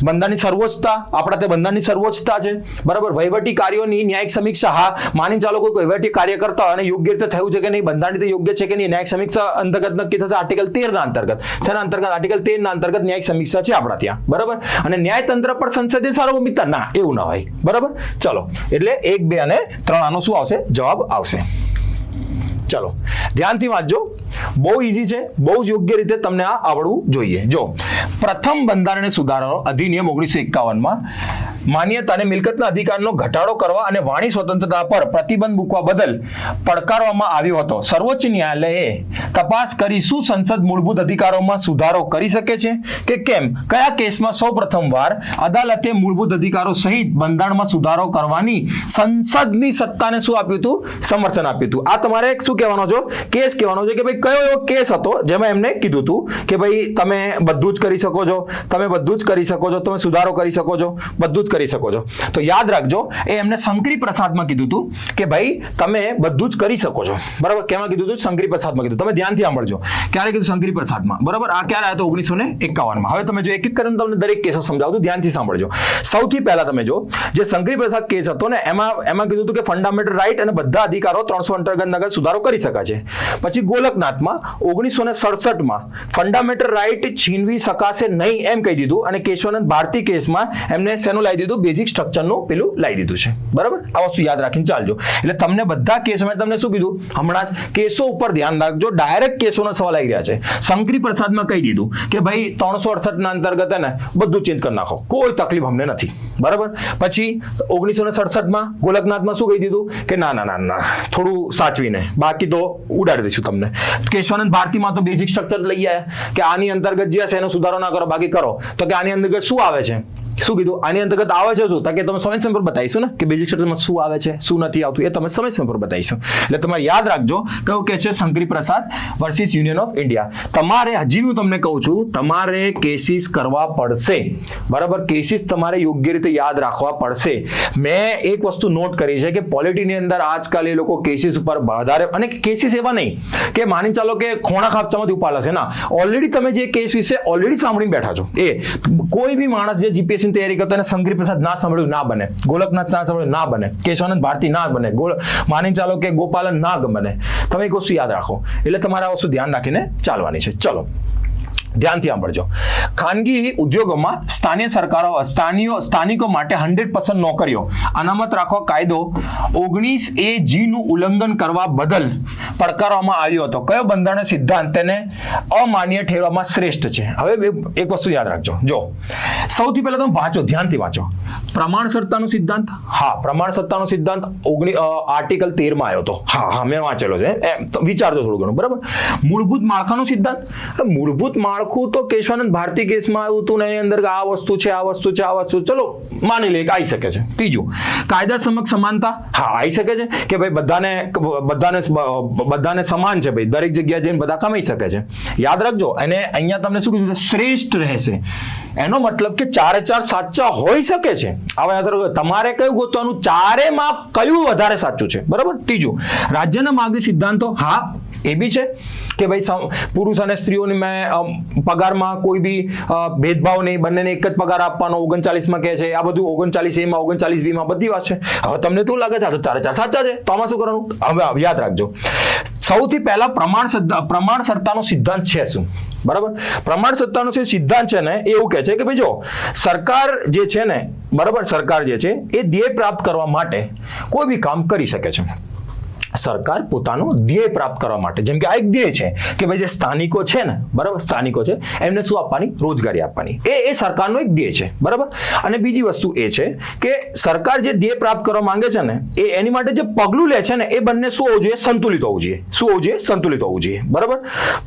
બંધારણની સર્વોચ્ચતા, આપણા તે બંધારણની સર્વોચ્ચતા છે, બરાબર. વહીવટી કાર્યોની ન્યાયિક સમીક્ષા, હા. માની ચાલો કોઈ વહીવટી કાર્ય કરતા હોય અને યોગ્ય રીતે થયું છે કે નહીં, બંધારણ રીતે યોગ્ય છે કે નહીં, ન્યાયિક સમીક્ષા અંતર્ગત નક્કી થશે. આર્ટિકલ 13 ના અંતર્ગત, શેના અંતર્ગત? આર્ટિકલ 13 ના અંતર્ગત ન્યાયિક સમીક્ષા છે આપણા ત્યાં, બરાબર. અને ન્યાયતંત્ર પર સંસદીય સાર્વભૌમિકતા, ના, એવું ના હોય, બરાબર. ચલો, એટલે 1, 2 અને 3 આનો શું આવશે? જવાબ આવશે. ચલો, ધ્યાનથી વાંચજો, બહુ ઈઝી છે, બહુ જ યોગ્ય રીતે તમને આ આવડવું જોઈએ. જો, પ્રથમ બંધારણીય સુધારાનો અધિનિયમ 1951માં માન્યતા અને મિલકતના અધિકારનો ઘટાડો કરવા અને વાણી સ્વતંત્રતા પર પ્રતિબંધ મૂકવા બદલ પડકારવામાં આવ્યો હતો. સર્વોચ્ચ ન્યાયાલયે તપાસ કરી શું સંસદ મૂળભૂત અધિકારોમાં સુધારો કરી શકે છે કે કેમ? કયા કેસમાં સૌપ્રથમવાર અદાલતે મૂળભૂત અધિકારો સહિત બંધારણમાં સુધારો કરવાની સંસદની સત્તાને શું આપ્યું હતું? સમર્થન આપ્યું હતું. આ તમારે શું કહેવાનો છો? કેસ કહેવાનો છે કે ભાઈ કયો એવો કેસ હતો જેમાં એમને કીધું હતું કે ભાઈ તમે બધું જ કરી શકો છો, તમે બધું જ કરી શકો છો, તમે સુધારો કરી શકો છો, બધું જ કરી શકો છો. તો યાદ રાખજો, એ એમને શંકરી પ્રસાદમાં કીધું હતું કે ભાઈ તમે બધું જ કરી શકો છો, બરાબર. કેમાં કીધું હતું? શંકરી પ્રસાદમાં કીધું. તમે ધ્યાનથી સાંભળજો, ક્યારે કીધું? શંકરી પ્રસાદમાં, બરાબર. આ ક્યારે આવ્યો? 1951માં. હવે તમે જો એક એક કરીને તમને દરેક કેસો સમજાવું, ધ્યાનથી સાંભળજો. સૌથી પહેલા તમે જો જે શંકરી પ્રસાદ કેસ હતો ને એમાં કીધું હતું કે ફંડામેન્ટલ રાઇટ અને બધા અધિકારો 300 અંતર્ગત નગર સુધારો કરી શકાય છે. પછી ગોલકનાથમાં 1967માં ફંડામેન્ટલ રાઇટ છીનવી શકાશે નહીં એમ કહી દીધું. અને કેશવાનંદ ભારતી કેસમાં એમને શેનું લાવી દીધું? બેઝિક સ્ટ્રક્ચરનું પેલું લાવી દીધું છે, બરાબર. આ વસ્તુ યાદ રાખીને ચાલજો. એટલે તમને બધા કેસોમાં તમને શું કીધું? હમણાં જ કેસો ઉપર ધ્યાન રાખજો, ડાયરેક્ટ કેસોના સવાલ આવી રહ્યા છે. શંકરી પ્રસાદમાં કહી દીધું કે ભાઈ 368 ના અંતર્ગત ને બધું ચેન્જ કરી નાખો, કોઈ તકલીફ અમને નથી, બરાબર. પછી 1967માં ગોલકનાથમાં શું કહી દીધું કે ના ના ના ના થોડું સાચવીને, બાકી તો ઉડાડી દઈશું તમને. કેશવાનંદ ભારતીમાં તો બેઝિક સ્ટ્રક્ચર લઈ આવ્યા કે આની અંતર્ગત જે હશે એનો સુધારો ના કરો, બાકી કરો. તો કે આની અંતર્ગત શું આવે છે? શું કીધું? આની અંતર્ગત આવે છે શું? કે તમે સમય પર બતાવીશું ને કે બેઝિક સ્ટ્રક્ચરમાં શું આવે છે, શું નથી આવતું, એ તમે સમય પર બતાવીશું. એટલે તમારે યાદ રાખજો કયું કે છે? શંકરી પ્રસાદ વર્સિસ યુનિયન ઓફ ઇન્ડિયા. તમારે હજી હું તમને કહું છું, તમારે કેસીસ કરવા પડશે, બરાબર. કેસીસ તમારે યોગ્ય રીતે યાદ રાખવા પડશે. મેં એક વસ્તુ નોટ કરી છે કે પોલિટીની અંદર આજકાલ એ લોકો કેસીસ ઉપર વધારે, અને કેસીસ એવા નહીં કે માની ચાલો કે ખોણા ખાપચામાંથી ઉપાડશે, ના. ઓલરેડી તમે જે કેસ વિશે ઓલરેડી સાંભળીને બેઠા છો. એ કોઈ બી માણસ જે જીપીએસસી તૈયારી કરતો અને શંકરી પ્રસાદ ના સાંભળ્યું ના બને, ગોલકનાથ ના સાંભળ્યું ના બને, કેશવાનંદ ભારતી ના બને, માની ચાલો કે ગોપાલન ના બને. તમે એક વસ્તુ યાદ રાખો, એટલે તમારે આ વસ્તુ ધ્યાન રાખીને ચાલવાની છે. ચલો, ધ્યાનથી સાંભળજો. ખાનગી ઉદ્યોગોમાં સ્થાનિકો માટે 100% નોકરીઓ અનામત રાખવા કાયદો 19A(G) નું ઉલ્લંઘન કરવા બદલ પડકારવામાં આવ્યો હતો. કયો બંધારણીય સિદ્ધાંત તેને અમાન્ય ઠેરવામાં શ્રેષ્ઠ છે? હવે એક વસ્તુ યાદ રાખજો. જો સૌથી પહેલા તમે વાંચો, ધ્યાનથી વાંચો. પ્રમાણસરતાનો સિદ્ધાંત, હા, પ્રમાણસરતાનો સિદ્ધાંત આર્ટિકલ 13 માં આવ્યો હતો. હા, મેં વાંચેલો છે, વિચારજો થોડું ઘણું, બરાબર. મૂળભૂત માળખાનો સિદ્ધાંત, મૂળભૂત માળખું તો કેશવાનંદ ભારતી કેસમાં આવ્યું હતું ને એની અંદર આ વસ્તુ છે, આ વસ્તુ છે, આ વસ્તુ, ચલો માની લે કે આવી શકે છે. ત્રીજું, કાયદા સમક્ષ સમાનતા, હા, આવી શકે છે કે ભાઈ બધાને સમાન છે, ભાઈ દરેક જગ્યાએ જઈને બધા કમાઈ શકે છે. યાદ રાખજો. અને અહીંયા તમને શું કીધું? શ્રેષ્ઠ રહેશે. એનો મતલબ કે 4 સાચા હોઈ શકે છે. હવે તમારે કયું ગોતવાનું? ચારેમાં કયું વધારે સાચું છે, બરાબર. ત્રીજું, રાજ્યના માર્ગી સિદ્ધાંતો, હા, એ બી છે કે ભાઈ પુરુષ અને સ્ત્રીઓની પગારમાં કોઈ બી ભેદભાવ નહીં, બંનેને એક જ પગાર આપવાનો 39માં કહે છે. આ બધું 39A માં 39B માં બધી વાત છે. હવે તમને શું લાગે છે? આ તો 4 સાચા છે, તો આમાં શું કરવાનું? હવે યાદ રાખજો, સૌથી પહેલા પ્રમાણસરતાનો સિદ્ધાંત છે શું? બરાબર. પ્રમાણ સત્તાનો જે સિદ્ધાંત છે ને એ એવું કહે છે કે ભાઈ જો સરકાર જે છે ને, બરાબર, સરકાર જે છે એ ધ્યેય પ્રાપ્ત કરવા માટે કોઈ બી કામ કરી શકે છે. સરકાર પોતાનો ધ્યેય પ્રાપ્ત કરવા માટે, જેમ કે આ એક ધ્યેય છે કે ભાઈ જે સ્થાનિકો છે ને, બરાબર, સ્થાનિકો છે એમને શું આપવાની? રોજગારી આપવાની. એ સરકારનો એક ધ્યેય છે, બરાબર. અને બીજી વસ્તુ એ છે કે સરકાર જે ધ્યેય પ્રાપ્ત કરવા માંગે છે ને એની માટે જે પગલું લે છે ને એ બંને શું હોવું જોઈએ? સંતુલિત હોવું જોઈએ. શું હોવું જોઈએ? સંતુલિત હોવું જોઈએ, બરાબર.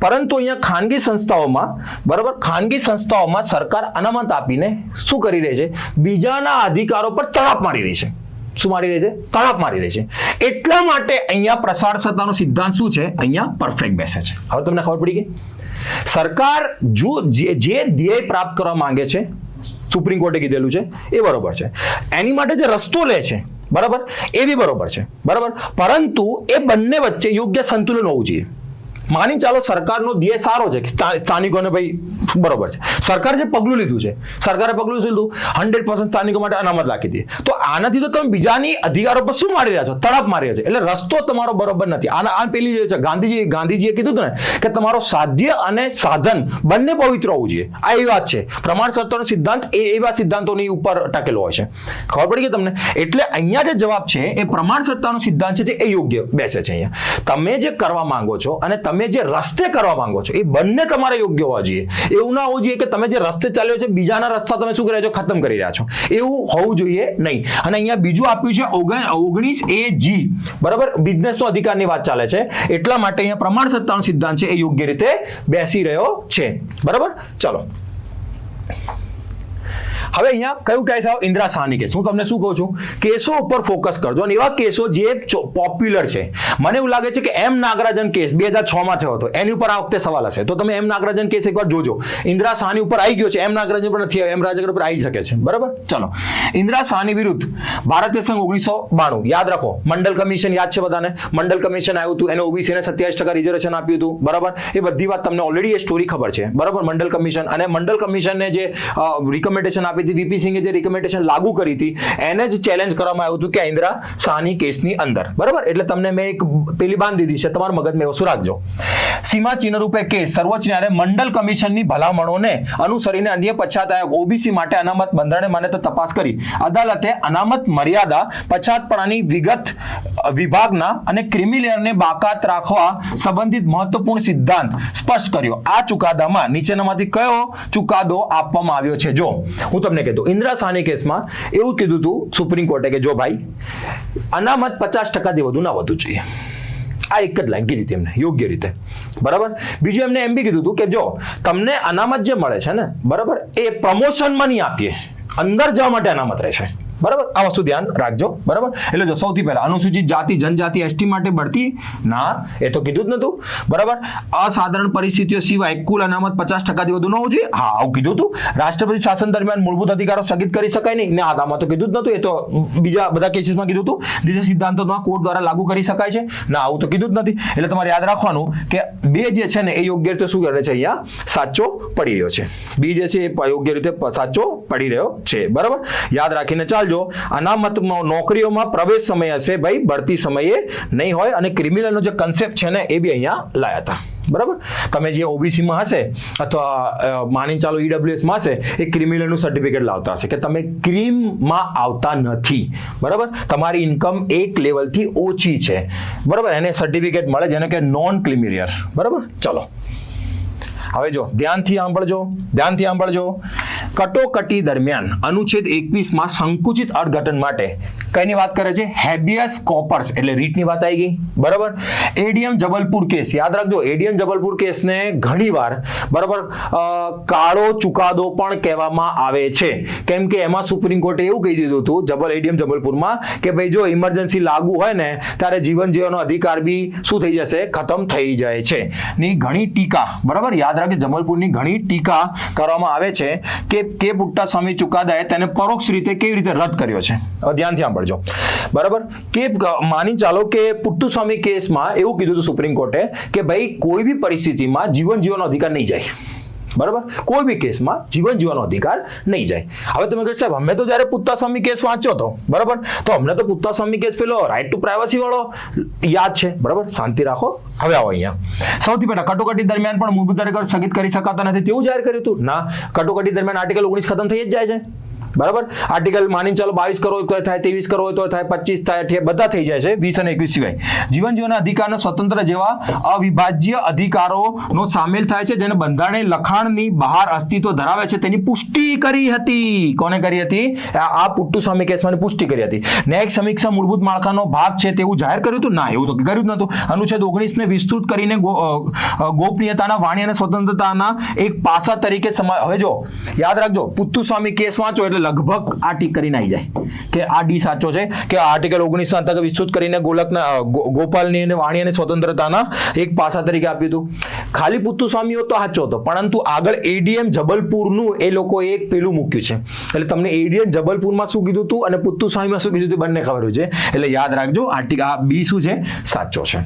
પરંતુ અહીંયા ખાનગી સંસ્થાઓમાં, બરાબર, ખાનગી સંસ્થાઓમાં સરકાર અનામત આપીને શું કરી રહી છે? બીજાના અધિકારો પર તડાપ મારી રહી છે. શું મારી રહી છે? તડાપ મારી રહી છે. એટલા માટે અહીંયા પ્રસાર સત્તાનો સિદ્ધાંત શું છે? અહીંયા પરફેક્ટ બેસે છે. હવે તમને ખબર પડી ગઈ? સરકાર જો જે ધ્યેય પ્રાપ્ત કરવા માંગે છે, સુપ્રીમ કોર્ટે કીધેલું છે એ બરોબર છે, એની માટે જે રસ્તો લે છે, બરાબર, એ બી બરોબર છે, બરાબર. પરંતુ એ બંને વચ્ચે યોગ્ય સંતુલન હોવું જોઈએ. માની ચાલો સરકારનો ધ્યેય સારો છે કે સ્થાનિકોને ભાઈ બરોબર છે, સરકારે જે પગલું લીધું છે, સરકારે પગલું લીધું 100% સ્થાનિકો માટે અનામત રાખી દીધી, તો આનાથી તો તમે બીજાની અધિકારો પર શું મારી રહ્યા છો? તડપ મારી રહ્યા છો. એટલે રસ્તો તમારો બરોબર નથી. આ પેલી જે છે ગાંધીજીએ કીધું હતું ને કે તમારો સાધ્ય અને સાધન બંને પવિત્ર હોવું જોઈએ. આ એવી વાત છે. પ્રમાણ સત્તાનો સિદ્ધાંત એ એવા સિદ્ધાંતોની ઉપર ટકેલો હોય છે. ખબર પડી ગઈ તમને? એટલે અહીંયા જે જવાબ છે એ પ્રમાણ સત્તાનો સિદ્ધાંત છે એ યોગ્ય બેસે છે. અહીંયા તમે જે કરવા માંગો છો અને તમે જે રસ્તે કરવા માંગો છો એ બંને તમારે યોગ્ય હોવા જોઈએ. એવું ના હોવું જોઈએ કે તમે જે રસ્તે ચાલ્યો છે બીજાના રસ્તા તમે શું કરી રહ્યા છો? ખતમ કરી રહ્યા છો. એવું હોવું જોઈએ નહીં. અને અહીંયા બીજું આપ્યું છે 19AG, બરાબર, બિઝનેસનો અધિકારની વાત ચાલે છે, એટલા માટે અહીંયા પ્રમાણ સત્તાનો સિદ્ધાંત છે એ યોગ્ય રીતે બેસી રહ્યો છે, બરાબર. ચલો હવે અહીંયા કયું કેસ આવે? ઇન્દિરા સાહની કેસ. હું તમને શું કહું છું? કેસો ઉપર ફોકસ કરજો અને એવા કેસો જે પોપ્યુલર છે. મને એવું લાગે છે કે એમ નાગરાજન કેસ 2006 માં થયો હતો, એની ઉપર આ વખતે સવાલ હશે, તો તમે એમ નાગરાજન કેસ એકવાર જોજો. ઇન્દિરા સાહની ઉપર આવી ગયો છે, એમ નાગરાજન પર નથી આવ્યો, એમ નાગરાજન પર આવી શકે છે, બરાબર. ચલો, ઇન્દિરા સાહની વિરુદ્ધ ભારતીય સંઘ 1992, યાદ રાખો. મંડલ કમિશન યાદ છે બધાને? મંડલ કમિશન આવ્યું હતું, એને ઓબીસી ને 27% રિઝર્વેશન આપ્યું હતું, બરાબર. એ બધી વાત તમને ઓલરેડી એ સ્ટોરી ખબર છે, બરાબર. મંડલ કમિશન અને મંડલ કમિશનને જે રિકમેન્ડેશન આપી હતી, વીપી સિંઘે જે રિકમેન્ડેશન લાગુ કરી હતી એને જ ચેલેન્જ કરવામાં આવ્યું હતું કે ઇન્દિરા સાહની કેસની અંદર, બરાબર. એટલે તમને મેં એક પેલી બાંધી દીધી છે, તમારા મગજમાં વસ્તુ રાખજો. સીમા ચિનરૂપે કેસ સર્વોચ્ચ ન્યાયાલય મંડલ કમિશનની ભલામણોને અનુસરીને અન્ય પછાત આયોગ ઓબીસી માટે અનામત બંધારણીય માન્યતા તપાસ કરી અદાલતે અનામત મર્યાદા પછાતપણાની વિગત વિભાગના અને ક્રિમિલેયરને બાકાત રાખવા સંબંધિત મહત્વપૂર્ણ સિદ્ધાંત સ્પષ્ટ કર્યો. આ ચુકાદામાં નીચેનામાંથી કયો ચુકાદો આપવામાં આવ્યો છે? જો હું તમને કહેતો, ઇન્દિરા સાહની કેસમાં એવું કીધું હતું સુપ્રીમ કોર્ટે કે જો ભાઈ અનામત 50%થી વધુ ના વધવું જોઈએ. આ એક જ લાઈન કીધી તેમને યોગ્ય રીતે, બરાબર. બીજું એમને એમ બી કીધું હતું કે જો તમને અનામત જે મળે છે ને, બરાબર, એ પ્રમોશનમાં નહીં આપીએ, અંદર જવા માટે અનામત રહેશે, બરાબર. આ વસ્તુ ધ્યાન રાખજો, બરાબર. એટલે જો સૌથી પહેલા અનુસૂચિત જાતિ જનજાતિ એસટી માટે બઢતી ના, એ તો કીધું જ નતું, બરાબર. અસાધારણ પરિસ્થિતિઓ સિવાય કુલ અનામત 50%થી વધુ ન હોવું જોઈએ. હા, આવું કીધું હતું. રાષ્ટ્રપતિ શાસન દરમિયાન મૂળભૂત અધિકારો સ્થગિત કરી શકાય નહીં ને, આમાં તો કીધું જ નતું. એ તો બીજા બધા કેસીસમાં કીધું હતું. બીજા સિદ્ધાંતોમાં કોર્ટ દ્વારા લાગુ કરી શકાય છે ના, આવું તો કીધું જ નથી. એટલે તમારે યાદ રાખવાનું કે બે જે છે ને એ યોગ્ય રીતે શું કરે છે? અહીંયા સાચો પડી રહ્યો છે. બી જે છે એ યોગ્ય રીતે સાચો પડી રહ્યો છે, બરાબર. યાદ રાખીને ચાલજો. અનામત નોકરીઓમાં પ્રવેશ સમય હશે ભાઈ, બઢતી સમયે નહીં હોય. અને ક્રિમિનલનો જે કન્સેપ્ટ છે ને એ બી અહીંયા લાયા હતા, બરાબર. તમે જે ઓબીસીમાં હશે અથવા માની ચાલો ઈડબ્લ્યુએસમાં હશે, એ ક્રિમિનલનું સર્ટિફિકેટ લાવતા હશે કે તમે ક્રીમમાં આવતા નથી, બરાબર. તમારી ઇન્કમ એક લેવલથી ઓછી છે, બરાબર. એને સર્ટિફિકેટ મળે જેને કે નોન ક્રિમિલિયર, બરાબર. ચલો હવે જો ધ્યાનથી સાંભળજો. કટોકટી દરમિયાન અનુચ્છેદ 21માં સંકુચિત અર્થઘટન માટે કઈની વાત કરે છે? હેબિયસ કોર્પસ એટલે રીટની વાત આવી ગઈ, બરાબર. એડીએમ જબલપુર કેસ યાદ રાખજો. એડીએમ જબલપુર કેસને ઘણીવાર, બરાબર, કાળો ચુકાદો પણ કહેવામાં આવે છે, કેમ કે એમાં સુપ્રીમ કોર્ટે એવું કહી દીધું હતું એડીએમ જબલપુરમાં કે ભાઈ જો ઇમરજન્સી લાગુ હોય ને ત્યારે જીવન જીવવાનો અધિકાર બી શું થઈ જશે? ખતમ થઈ જાય છે. ની ઘણી ટીકા, બરાબર, યાદ રાખજો. જબલપુરની ઘણી ટીકા કરવામાં આવે છે કે પુટ્ટાસ્વામી ચુકાદાએ તેને પરોક્ષ રીતે કેવી રીતે રદ કર્યો છે. ધ્યાનથી સાંભળજો, બરાબર. કે માની ચાલો કે પુટ્ટુસ્વામી કેસમાં એવું કીધું હતું સુપ્રીમ કોર્ટે કે ભાઈ કોઈ બી પરિસ્થિતિમાં જીવન જીવવાનો અધિકાર નહીં જાય. બરાબર, કોઈ બી કેસમાં જીવન જીવવાનો અધિકાર નહીં જાય. હવે તમે કહો સાહેબ અમે તો જ્યારે પુત્તાસ્વામી કેસ વાંચ્યો હતો, બરાબર, તો અમને તો પુત્તાસ્વામી કેસ પેલો રાઇટ ટુ પ્રાઇવસી વાળો યાદ છે. બરાબર, શાંતિ રાખો. હવે આવો અહીંયા. સૌથી પહેલા કટોકટી દરમિયાન પણ મૂળભૂત અધિકાર સ્થગિત કરી શકાતા નથી તેવું જાહેર કર્યું હતું. ના, કટોકટી દરમિયાન આર્ટિકલ 19 ખતમ થઈ જ જાય છે. બરાબર, આર્ટિકલ માની ચાલો 22 કરો તો થાય, 23 કરો તો થાય, 25 થાય, બધા થઈ જાય છે, 20 અને 21 સિવાય. જીવન જીવવાના અધિકારનો સ્વતંત્ર જેવા અવિભાજ્ય અધિકારોનો સામેલ થાય છે જેને બંધારણીય લખાણની બહાર અસ્તિત્વ ધરાવે છે તેની પુષ્ટિ કરી હતી. કોને કરી હતી? આ પુટ્ટુસ્વામી કેસમાં પુષ્ટિ કરી હતી. ન્યાયિક સમીક્ષા મૂળભૂત માળખાનો ભાગ છે તેવું જાહેર કર્યું હતું? ના, એવું તો કર્યું જ નતું. અનુચ્છેદ 19 ને વિસ્તૃત કરીને ગોપનીયતાના, વાણી અને સ્વતંત્રતાના એક પાસા તરીકે હવે જો યાદ રાખજો, પુટ્ટુસ્વામી કેસ વાંચો એટલે લગભગ આ ટીક કરીને આવી જાય કે આ ડી સાચો છે કે આર્ટિકલ 19 અંતર્ગત વિસ્તૃત કરીને ગોપાલની અને વાણી અને સ્વતંત્રતાના એક પાસા તરીકે આપ્યું હતું. ખાલી પુટ્ટુસ્વામી તો સાચો હતો, પરંતુ આગળ એડીએમ જબલપુરનું એ લોકોએ એક પેલું મૂક્યું છે. એટલે તમને એડીએમ જબલપુરમાં શું કીધું હતું અને પુટ્ટુસ્વામીમાં શું કીધું હતું બંને ખબર હોય છે. એટલે યાદ રાખજો આર્ટિકલ આ બી શું છે? સાચો છે.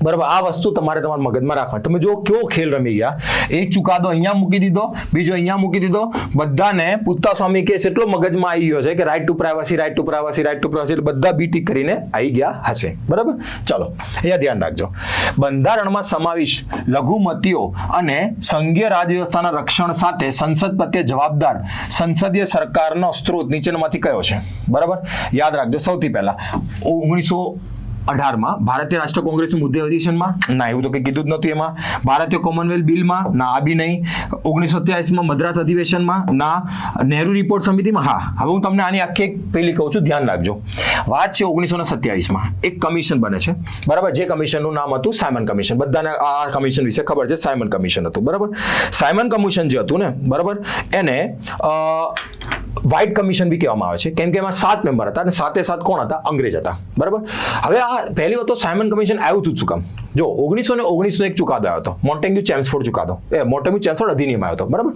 બરાબર, આ વસ્તુ તમારે તમારા મગજમાં રાખવાની. તમે જો કેવો ખેલ રમી ગયા, એક ચુકાદો અહીંયા મૂકી દીધો, બીજો અહીંયા મૂકી દીધો, બધાને પુત્તાસ્વામી કેસ એટલો મગજમાં આવી ગયો છે કે right to privacy, right to privacy, right to privacy, એટલે બધા બીટી કરીને આવી ગયા હશે. બરાબર, ચલો અહીંયા ધ્યાન રાખજો. બંધારણમાં સમાવેશ લઘુમતીઓ અને સંઘીય રાજવ્યવસ્થાના રક્ષણ સાથે સંસદ પ્રત્યે જવાબદાર સંસદીય સરકારનો સ્ત્રોત નીચેનામાંથી કયો છે? બરાબર, યાદ રાખજો. સૌથી પહેલા 1918 ભારતીય રાષ્ટ્રીય કોંગ્રેસનું મુદ્દે અધિવેશનમાં? ના, એવું તો કંઈ કીધું જ નહોતું. એમાં ભારતીય કોમનવેલ્થ બિલમાં? ના, આ બી નહીં. 1927 મદ્રાસ અધિવેશનમાં? ના. નહેરુ રિપોર્ટ સમિતિમાં? હા. હવે હું તમને આની આખી એક પેલી કહું છું, ધ્યાન રાખજો. વાત છે 1927 એક કમિશન બને છે. બરાબર, જે કમિશનનું નામ હતું સાયમન કમિશન. બધાને આ કમિશન વિશે ખબર છે, સાયમન કમિશન હતું. બરાબર, સાયમન કમિશન જે હતું ને, બરાબર, એને વ્હાઇટ કમિશન બી કહેવામાં આવે છે, કેમ કે એમાં 7 મેમ્બર હતા અને 7 કોણ હતા? અંગ્રેજ હતા. બરાબર, હવે આ પહેલી વાત તો સાયમન કમિશન આવ્યું હતું શું કામ? જો 1919 એક ચુકાદો આવ્યો હતો, મોન્ટેગ્યુ ચેમ્સફોર્ડ ચુકાદો, મોન્ટેગ્યુ ચેમ્સફોર્ડ અધિનિયમ આવ્યો હતો. બરાબર,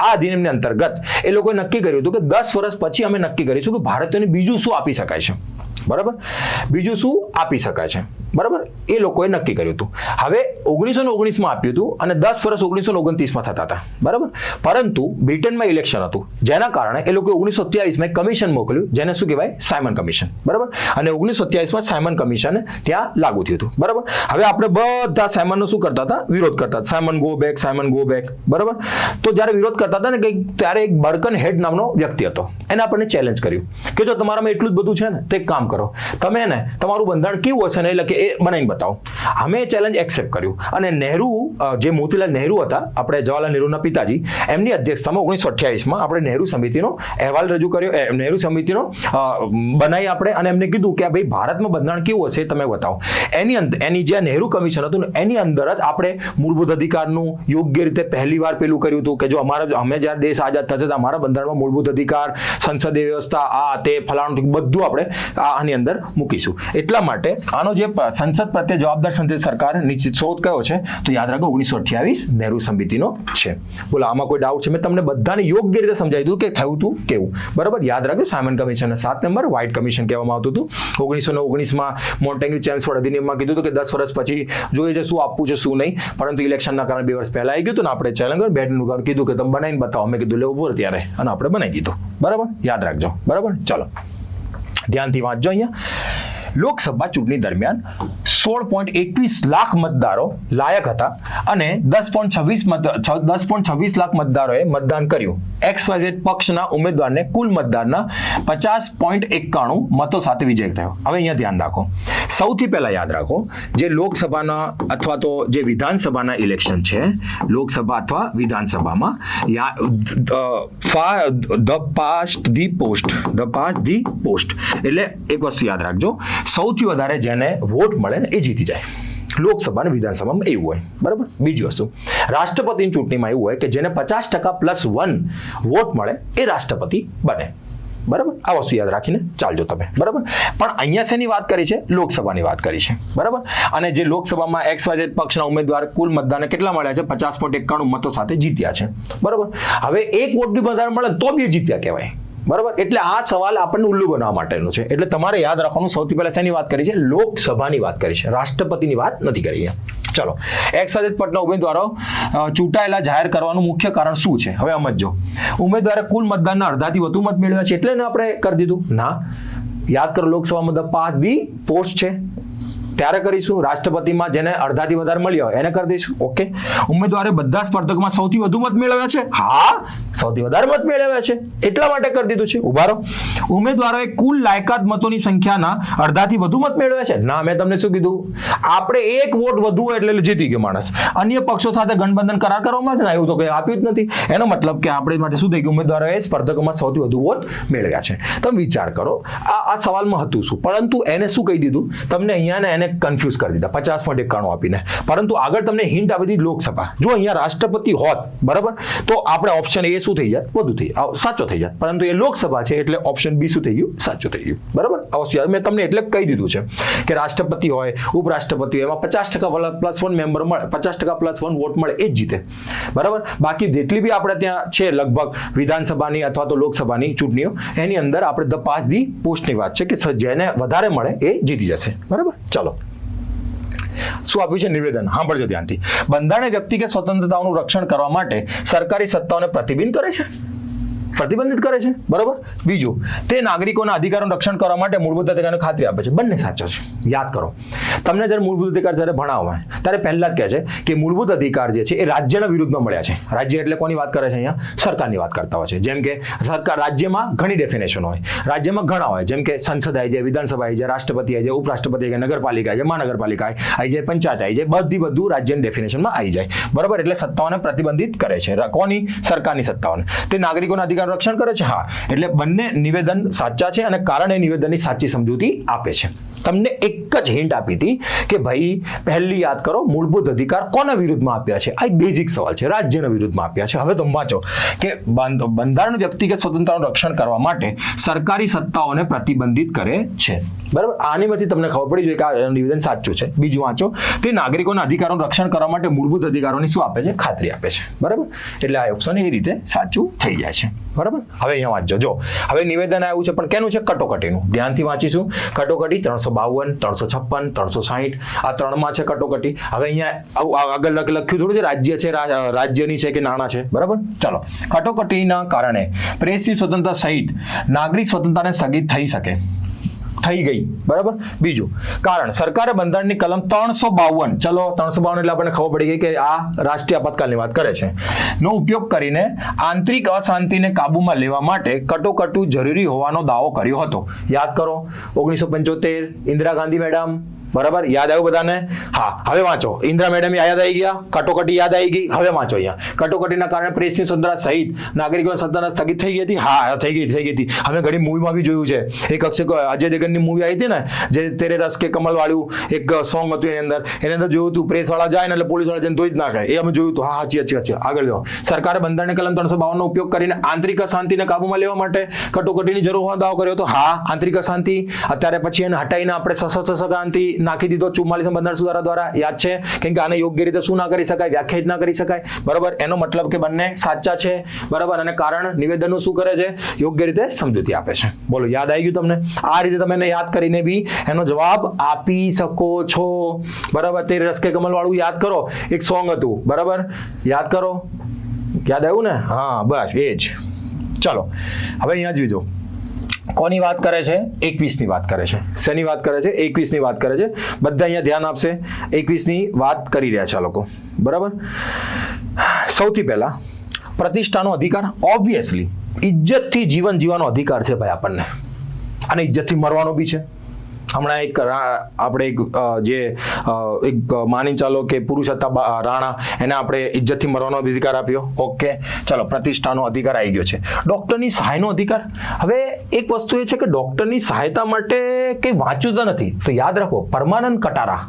આ અધિનિયમની અંતર્ગત એ લોકોએ નક્કી કર્યું હતું કે 10 વર્ષ પછી અમે નક્કી કરીશું કે ભારતીયોને બીજું શું આપી શકાય છે. બરાબર, બીજું શું આપી શકાય છે? બરાબર, એ લોકોએ નક્કી કર્યું હતું. હવે 1919 આપ્યું હતું અને 10 વર્ષ 1929 થતા હતા. બરાબર, પરંતુ બ્રિટનમાં ઇલેક્શન હતું, જેના કારણે એ લોકોએ 1927 એક કમિશન મોકલ્યું જેને શું કહેવાય? Simon commission. બરાબર, અને 1927 સાયમન કમિશન ત્યાં લાગુ થયું હતું. બરાબર, હવે આપણે બધા સાયમનનો શું કરતા હતા? વિરોધ કરતા હતા. Simon go back, Simon go back. બરાબર, તો જ્યારે વિરોધ કરતા હતા ને ત્યારે એક બર્કન હેડ નામનો વ્યક્તિ હતો, એને આપણને ચેલેન્જ કર્યું કે જો તમારામાં એટલું જ બધું છે ને તો એક કામ કરો, તમે ને તમારું બંધારણ કેવું હશે ને એટલે કે એ બનાવીને બતાવો. અમે ચેલેન્જ એક્સેપ્ટ કર્યું અને નહેરુ, જે મોતીલાલ નહેરુ હતા, આપણે જવાહરલાલ નહેરુના પિતાજી, એમની અધ્યક્ષતામાં 1928 આપણે નહેરુ સમિતિનો અહેવાલ રજૂ કર્યો. નહેરુ સમિતિનો બનાવી આપણે અને એમને કીધું કે ભાઈ ભારતમાં બંધારણ કેવું હશે તમે બતાવો. એની જે નહેરુ કમિશન હતું ને એની અંદર જ આપણે મૂળભૂત અધિકારનું યોગ્ય રીતે પહેલીવાર પેલું કર્યું હતું કે જો અમે જ્યારે દેશ આઝાદ થશે તો અમારા બંધારણમાં મૂળભૂત અધિકાર, સંસદીય વ્યવસ્થા, આ તે ફલાણું બધું આપણે આની અંદર મૂકીશું. એટલા માટે આનો જે સંસદ પ્રત્યે જવાબદાર સંસદીય સરકાર નિશ્ચિત શોધ કયો છે તો યાદ રાખો 1928 નહેરુ સમિતિનો છે. બોલો, આમાં કોઈ ડાઉટ છે? મેં તમને બધાને યોગ્ય રીતે સમજાવી દીધું કે થયું હતું કેવું. બરાબર, યાદ રાખજો. સાયમન કમિશનના 7 નંબર વ્હાઇટ કમિશન કહેવામાં આવતું હતું. 1919 મોન્ટેગ્યુ ચેમ્સફોર્ડ અધિનિયમમાં કીધું હતું કે 10 વર્ષ પછી જોઈએ છે શું આપવું છે શું નહીં, પરંતુ ઇલેક્શનના કારણે 2 વર્ષ પહેલા આવી ગયું હતું ને આપણે ચેલેન્જ બેટનું કીધું કે તમે બનાવીને બતાવો. મેં કીધું લેવું પડે ત્યારે અને આપણે બનાવી દીધું. બરાબર, યાદ રાખજો. બરાબર, ચલો ધ્યાનથી વાંચજો. અહીંયા લોકસભા ચૂંટણી દરમિયાન 16.21 લાખ મતદારો લાયક હતા અને 10.26 લાખ મતદારોએ મતદાન કર્યું. XYZ પક્ષના ઉમેદવારને કુલ મતદારના 50.91 મતો સાથે વિજય થયો. હવે અહીંયા ધ્યાન રાખો. સૌથી પહેલા યાદ રાખો, જે લોકસભાના અથવા તો જે વિધાનસભાના ઇલેક્શન છે, લોકસભા અથવા વિધાનસભામાં ધ પાસ્ટ ધી પોસ્ટ એટલે એક વસ્તુ યાદ રાખજો, સૌથી વધારે જેને વોટ મળે ને એ જીતી જાય. લોકસભા અને વિધાનસભામાં એવું હોય. બરાબર, બીજી વસ્તુ રાષ્ટ્રપતિની ચૂંટણીમાં એવું હોય કે જેને 50%+1 વોટ મળે એ રાષ્ટ્રપતિ બને. બરાબર, આ વસ્તુ યાદ રાખીને ચાલજો તમે. બરાબર, પણ અહીંયા શેની વાત કરી છે? લોકસભાની વાત કરી છે. બરાબર, અને જે લોકસભામાં XYZ પક્ષના ઉમેદવાર કુલ મતદાને કેટલા મળ્યા છે? 50.91 મતો સાથે જીત્યા છે. બરાબર, હવે એક વોટ બી વધારે મળે તો બી જીત્યા કહેવાય. બરાબર. એટલે આ સવાલ આપણને ઉલ્લુ બનાવવા માટેનો છે. એટલે તમારે યાદ રાખવાનું, સૌથી પહેલા શેની વાત કરી છે? લોકસભાની વાત કરી છે, રાષ્ટ્રપતિની વાત નથી કરી. ચલો, એક્સાઇઝ પટના ઉમેદવારો ચૂંટાયેલા જાહેર કરવાનું મુખ્ય કારણ શું છે? હવે સમજો. ઉમેદવારે કુલ મતદાનના અડધાથી વધુ મત મેળવ્યા છે એટલે આપણે કરી દીધું? ના, યાદ કરો, લોકસભામાં 5 દી પોસ્ટ છે ત્યારે કરીશું. રાષ્ટ્રપતિમાં જેને અડધાથી વધારે મળ્યા હોય એને કરી દઈશું. ઓકે. ઉમેદવારે બધા સ્પર્ધકોમાં સૌથી વધુ મત મેળવ્યા છે? હા, સૌથી વધારે મત મેળવ્યા છે એટલા માટે કરી દીધું છે. ઉભા રહો. ઉમેદવારોએ કુલ લાયકાત મતોની સંખ્યાના અડધાથી વધુ મત મેળવ્યા છે? ના, મેં તમને શું કીધું? આપણે એક વોટ વધુ હોય એટલે જીતી ગયો માણસ. અન્ય પક્ષો સાથે ગઠબંધન કરાર કરવામાં છે ને, એવું તો કંઈ આપ્યું જ નથી. એનો મતલબ કે આપણે માટે શું થઈ ગયું? ઉમેદવારોએ સ્પર્ધકોમાં સૌથી વધુ વોટ મેળવ્યા છે. તમે વિચાર કરો, આ સવાલમાં હતું શું? પરંતુ એને શું કહી દીધું તમને અહીંયા ને કન્ફ્યુઝ કરી દીધા 50.91 આપીને. પરંતુ આગળ તમને હિન્ટ આપી દીધી લોકસભા. જો અહીંયા રાષ્ટ્રપતિ હોત, બરાબર, તો આપણે ઓપ્શન એ શું થઈ જાય? વધુ થઈ જાય, સાચો થઈ જાય. પરંતુ એ લોકસભા છે એટલે ઓપ્શન બી શું થઈ ગયું? સાચું થઈ ગયું. બરાબર. મેં તમને એટલે કહી દીધું છે કે રાષ્ટ્રપતિ હોય, ઉપરાષ્ટ્રપતિ હોય, એમાં 50% +1 મેમ્બર મળે, 50% +1 વોટ મળે એ જ જીતે. બરાબર. બાકી જેટલી બી આપણે ત્યાં છે લગભગ વિધાનસભાની અથવા તો લોકસભાની ચૂંટણીઓ, એની અંદર આપણે 5 દી પોસ્ટની વાત છે કે જેને વધારે મળે એ જીતી જશે. બરાબર. ચલો, શું આપ્યું છે? નિવેદન. સાંભળજો ધ્યાનથી. બંધારણીય વ્યક્તિ કે સ્વતંત્રતાઓનું રક્ષણ કરવા માટે સરકારી સત્તાઓને પ્રતિબંધિત કરે છે. બરાબર. બીજું, તે નાગરિકોના અધિકારોનું રક્ષણ કરવા માટે મૂળભૂત અધિકારોની ખાતરી આપે છે. બંને સાચા છે. યાદ કરો, તમને જ્યારે મૂળભૂત અધિકાર જ્યારે ભણાવવા ત્યારે પહેલા જ કહે છે કે મૂળભૂત અધિકાર જે છે એ રાજ્યના વિરુદ્ધમાં મળ્યા છે. રાજ્ય એટલે કોની વાત કરે છે? અહીંયા સરકારની વાત કરતા હોય છે. જેમ કે સરકાર, રાજ્યમાં ઘણી ડેફિનેશન હોય, રાજ્યમાં ઘણા હોય. જેમ કે સંસદ આવી જાય, વિધાનસભા આવી જાય, રાષ્ટ્રપતિ આવી જાય, ઉપરાષ્ટ્રપતિ આવી જાય, નગરપાલિકા આવી જાય, મહાનગરપાલિકા આવી જાય, પંચાયત આવી જાય, બધું રાજ્યની ડેફિનેશનમાં આવી જાય. બરાબર. એટલે સત્તાઓને પ્રતિબંધિત કરે છે. કોની? સરકારની સત્તાઓને. તે નાગરિકોના અધિકાર રક્ષણ કરે છે. હા, એટલે બંને નિવેદન સાચા છે અને કારણ એ નિવેદનની સાચી સમજૂતી આપે છે. તમને એક જ હિન્ટ આપી હતી કે ભાઈ પહેલી યાદ કરો, મૂળભૂત અધિકાર કોના વિરુદ્ધમાં આપ્યા છે? આ બેઝિક સવાલ છે. રાજ્યના વિરુદ્ધમાં આપ્યા છે. હવે તમે વાંચો કે બંધારણ વ્યક્તિગત સ્વતંત્રતાનું રક્ષણ કરવા માટે સરકારી સત્તાઓને પ્રતિબંધિત કરે છે. બરાબર. આનીમાંથી તમને ખબર પડી જોઈએ કે આ નિવેદન સાચું છે. બીજું વાંચો, તે નાગરિકોના અધિકારોનું રક્ષણ કરવા માટે મૂળભૂત અધિકારોની શું આપે છે? ખાતરી આપે છે. બરાબર. એટલે આ ઓપ્શન એ રીતે સાચું થઈ જાય છે. બરાબર. હવે અહીંયા વાંચજો. જો હવે નિવેદન આવ્યું છે પણ કેનું છે? કટોકટીનું. ધ્યાનથી વાંચીશું. કટોકટી 352, 356, 360 આ ત્રણમાં છે કટોકટી. હવે અહીંયા આગળ લખ્યું થોડું છે રાજ્ય છે, રાજ્યની છે કે નાણાં છે. બરાબર. ચલો, કટોકટીના કારણે પ્રેસની સ્વતંત્રતા સહિત નાગરિક સ્વતંત્રતાને સ્થગિત થઈ ગઈ. બરાબર. બીજું કારણ, સરકારે બંધારણની કલમ 352, ચલો 352 એટલે આપણને ખબર પડી ગઈ કે આ રાષ્ટ્રીય આપાતકાલની વાત કરે છે, નો ઉપયોગ કરીને આંતરિક અશાંતિને કાબૂમાં લેવા માટે કટોકટી જરૂરી હોવાનો દાવો કર્યો હતો. યાદ કરો, 1975 ઇન્દિરા ગાંધી મેડમ. બરાબર. યાદ આવ્યું બધાને? હા. હવે વાંચો. ઇન્દિરા મેડમ યાદ આવી ગયા, કટોકટી યાદ આવી ગઈ. હવે વાંચો અહીંયા. કટોકટીના કારણે પ્રેસની સ્વતંત્રતા સહિત નાગરિકોની સત્તા સ્થગિત થઈ ગઈ હતી. હા, થઈ ગઈ હતી. અમે ઘણી મૂવીમાં બી જોયું છે. એક અજય દેવગનની મૂવી આવી હતી ને, જે તેરે રસ કે કમલ વાળું એક સોંગ હતું, એની અંદર જોયું હતું પ્રેસ વાળા જાય ને એટલે પોલીસ વાળા જઈને ધોઈ જ નાખે. એ અમે જોયું હતું. હા, સાચી. આગળ જાઓ. સરકારે બંધારણની કલમ 352 નો ઉપયોગ કરીને આંતરિક અશાંતિને કાબૂમાં લેવા માટે કટોકટીની જરૂર હોવાનો દાવો કર્યો હતો. હા, આંતરિક અશાંતિ અત્યારે પછી એને હટાઈને આપણે સશસ્ત્ર ક્રાંતિ નાખી દીધો 44 બંધારણ સુધારા દ્વારા. યાદ છે? કેમ કે આને યોગ્ય રીતે શું ના કરી શકાય? વ્યાખ્યાયિત ના કરી શકાય. બરાબર. એનો મતલબ કે બંને સાચા છે. બરાબર. અને કારણ નિવેદનનું શું કરે છે? યોગ્ય રીતે સમજૂતી આપે છે. બોલો, યાદ આવી ગયું તમને? આ રીતે તમે એને યાદ કરીને બી એનો જવાબ આપી શકો છો. બરાબર. તે રસ કે કમલ વાળું યાદ કરો, એક સોંગ હતું. બરાબર. યાદ કરો. યાદ આવ્યું ને? હા, બસ એ જ. ચલો, હવે અહીંયા જ બીજો કોની વાત કરે છે? 21ની વાત કરે છે. શેની વાત કરે છે? 21ની વાત કરે છે. બધા અહીંયા ધ્યાન આપશે. 21ની વાત કરી રહ્યા છે આ લોકો. બરાબર. સૌથી પહેલા પ્રતિષ્ઠાનો અધિકાર, ઓબ્વિયસલી ઇજ્જતથી જીવન જીવવાનો અધિકાર છે ભાઈ આપણને, અને ઇજ્જતથી મરવાનો બી છે. હમણાં એક માની ચાલો કે પુરુષ હતા રાણા, એને આપણે ઇજ્જતથી મરવાનો અધિકાર આપ્યો. ઓકે, ચલો, પ્રતિષ્ઠાનો અધિકાર આવી ગયો છે. ડોક્ટરની સહાયનો અધિકાર. હવે એક વસ્તુ એ છે કે ડોક્ટરની સહાયતા માટે કંઈ વાંચ્યું તો નથી, તો યાદ રાખો પરમાનંદ કટારા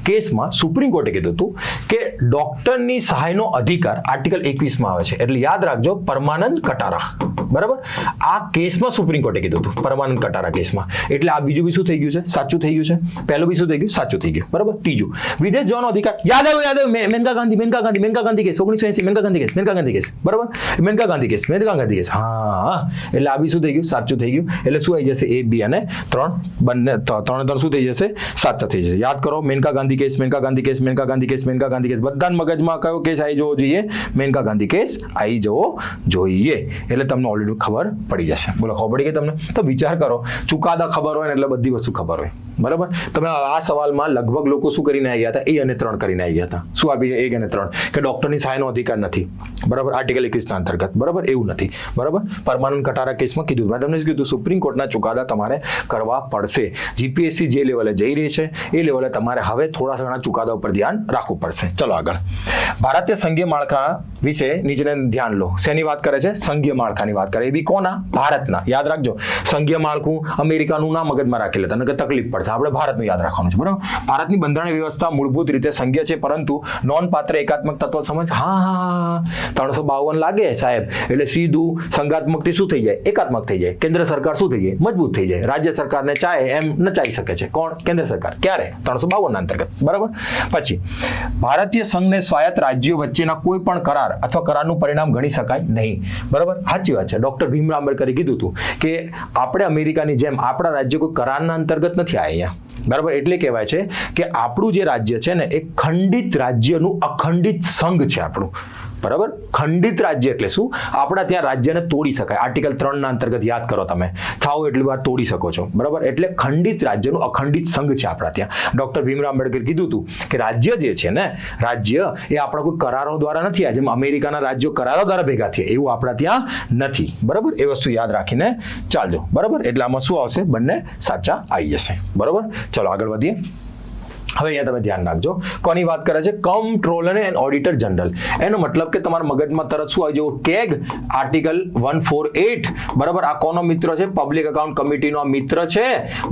કેસમાં સુપ્રીમ કોર્ટે કીધું હતું કે ડોક્ટરની સહાયનો અધિકાર આર્ટિકલ 21 આવે છે. એટલે યાદ રાખજો, પરમાનંદ કટારા. બરાબર, આ કેસમાં સુપ્રીમ કોર્ટે કીધું હતું, પરમાનંદ કટારા કેસમાં. એટલે આ બીજું બી શું થઈ ગયું છે? સાચું થઈ ગયું છે. પહેલું બી શું થઈ ગયું? સાચું થઈ ગયું. બરાબર. ત્રીજું, વિદેશ જવાનો અધિકાર. યાદ આવ્યું મેનકા ગાંધી કેસ 1980, મેનકા ગાંધી કેસ. બરાબર, મેનકા ગાંધી કેસ. હા, એટલે આ બી શું થઈ ગયું? સાચું થઈ ગયું. એટલે શું આવી જશે? A, B અને 3 બંને 3 શું થઈ જશે? સાચા થઈ જશે. યાદ કરો, મેનકા ગાંધી કેસ બધા મગજમાં કયો કેસ આવી જવો જોઈએ? મેનકા ગાંધી કેસ આવી જવો જોઈએ. એટલે તમને ઓલરેડી ખબર પડી જશે. બોલો, ખબર પડી ગઈ તમને? તો વિચાર કરો, ચુકાદા ખબર હોય ને એટલે બધી વસ્તુ ખબર હોય. બરાબર. તમે આ સવાલમાં લગભગ લોકો શું કરીને આવી ગયા હતા? A અને 3 કરીને આવી ગયા હતા. શું આપી? 1 અને 3 કે ડોક્ટરની સહાયનો અધિકાર નથી. બરાબર, આર્ટિકલ 21 અંતર્ગત. બરાબર, એવું નથી. બરાબર, પરમાનંદ કટારા કેસમાં કીધું, મેં તમને કીધું સુપ્રીમ કોર્ટના ચુકાદા તમારે કરવા પડશે. જીપીએસસી જે લેવલે જઈ રહી છે એ લેવલે તમારે હવે થોડા ઘણા ચુકાદા ઉપર ધ્યાન રાખવું પડશે. ચલો આગળ. ભારતીય સંઘીય માળખા વિશે નીચેને ધ્યાન લો. શેની વાત કરે છે? સંઘીય માળખાની વાત કરે. એ બી કોના? ભારતના. યાદ રાખજો, સંઘીય માળખું અમેરિકાનું ના મગજમાં રાખી લેતા, કે તકલીફ પડશે. આપણે ભારતનું યાદ રાખવાનું છે. બરાબર. ભારતની બંધારણીય વ્યવસ્થા મૂળભૂત રીતે સંઘીય છે, પરંતુ નોંધપાત્ર એકાત્મક તત્વો સમજ. હા, 352 લાગે સાહેબ, એટલે સીધું સંઘાત્મકથી શું થઈ જાય? એકાત્મક થઈ જાય. કેન્દ્ર સરકાર શું થઈ જાય? મજબૂત થઈ જાય. રાજ્ય સરકારને ચાહે એમ નચાઈ શકે છે. કોણ? કેન્દ્ર સરકાર. ક્યારે? 352 અંતર્ગત. બરાબર. પછી ભારતીય સંઘને સ્વાયત્ત રાજ્યો વચ્ચેના કોઈ પણ કરાર અથવા કરારનું પરિણામ ગણી શકાય નહીં. બરાબર, સાચી વાત છે. ડોક્ટર ભીમરાવ આંબેડકરે કીધું હતું કે આપણે અમેરિકાની જેમ આપણા રાજ્ય કોઈ કરારના અંતર્ગત નથી આવ્યા. બરાબર, એટલે કહેવાય છે કે આપણું જે રાજ્ય છે ને એ ખંડિત રાજ્યનું અખંડિત સંઘ છે આપણું. બરાબર, ખંડિત રાજ્ય એટલે શું? આપણા ત્યાં રાજ્યને તોડી શકાય. આર્ટિકલ 3 ના અંતર્ગત યાદ કરો, તમે થાઓ એટલી વાર તોડી શકો છો. બરાબર, એટલે ખંડિત રાજ્યનું અખંડિત સંઘ છે આપણા ત્યાં. ડોક્ટર ભીમરાવ આંબેડકર કીધું હતું કે રાજ્ય જે છે ને, રાજ્ય એ આપણા કોઈ કરારો દ્વારા નથી. જેમ અમેરિકાના રાજ્યો કરારો દ્વારા ભેગા થયા, એવું આપણા ત્યાં નથી. બરાબર, એ વસ્તુ યાદ રાખીને ચાલજો. બરાબર, એટલે આમાં શું આવશે? બંને સાચા આવી જશે. બરાબર, ચલો આગળ વધીએ. હવે અહીંયા તમે ધ્યાન રાખજો, કોની વાત કરે છે? કમ્પ્ટ્રોલર એન્ડ ઓડિટર જનરલ. એનો મતલબ કે તમારા મગજમાં તરત શું આવી જવું? CAG article 148. બરાબર, આ કોનો મિત્ર છે? પબ્લિક એકાઉન્ટ કમિટીનો આ મિત્ર છે.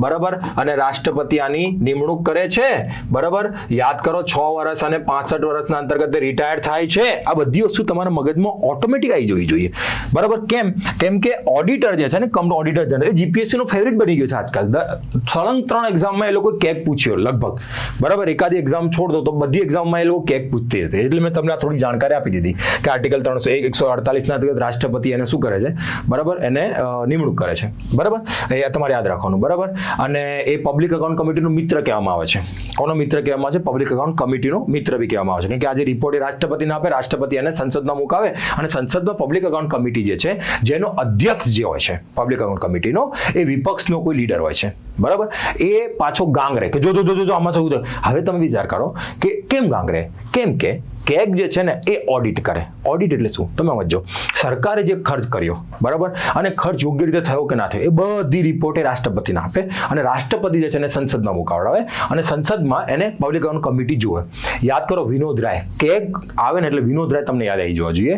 બરાબર, અને રાષ્ટ્રપતિ આની નિમણૂક કરે છે. બરાબર, યાદ કરો, 6 વર્ષ અને 65 વર્ષના અંતર્ગત રિટાયર થાય છે. આ બધી વસ્તુ તમારા મગજમાં ઓટોમેટિક આવી જવી જોઈએ. બરાબર, કેમ કે ઓડિટર જે છે ને, ઓડિટર જનરલ, એ જીપીએસસી નો ફેવરિટ બની ગયો છે આજકાલ. સળંગ 3 એક્ઝામમાં એ લોકો કેગ પૂછ્યો લગભગ. બરાબર, એકાદી એક્ઝામ છોડ દો તો બધી એક્ઝામમાં એ લોકો કેક પૂછતી હતી. એટલે મેં તમને થોડી જાણકારી આપી દીધી કે આર્ટિકલ 148 ના અંતર્ગત રાષ્ટ્રપતિ એને શું કરે છે? બરાબર, એને નિમણૂક કરે છે. બરાબર, એ તમારે યાદ રાખવાનું. બરાબર, અને એ પબ્લિક એકાઉન્ટ કમિટીનો મિત્ર કહેવામાં આવે છે. કોનો મિત્ર કહેવામાં આવે છે? પબ્લિક એકાઉન્ટ કમિટીનો મિત્ર બી કહેવામાં આવે છે. કેમ કે આજે રિપોર્ટ એ રાષ્ટ્રપતિને આપે, રાષ્ટ્રપતિ એને સંસદમાં મુકાવે, અને સંસદમાં પબ્લિક એકાઉન્ટ કમિટી જે છે, જેનો અધ્યક્ષ જે હોય છે પબ્લિક એકાઉન્ટ કમિટીનો, એ વિપક્ષનો કોઈ લીડર હોય છે. બરાબર, એ પાછો ગાંગરે કે જો આમાં શું. હવે તમે વિચાર કરો કે કેમ ગાંગરે? કેમ કે કેગ જે છે ને એ ઓડિટ કરે. ઓડિટ એટલે શું? તમે સમજો, સરકારે જે ખર્ચ કર્યો, બરાબર, અને ખર્ચ યોગ્ય રીતે થયો કે ના થયો, એ બધી રિપોર્ટ એ રાષ્ટ્રપતિને આપે, અને રાષ્ટ્રપતિ જે છે એને સંસદમાં મુકાવડાવે, અને સંસદમાં એને પબ્લિક એકાઉન્ટ કમિટી જુએ. યાદ કરો, વિનોદ રાય. કેગ આવે ને એટલે વિનોદ રાય તમને યાદ આવી જવા જોઈએ.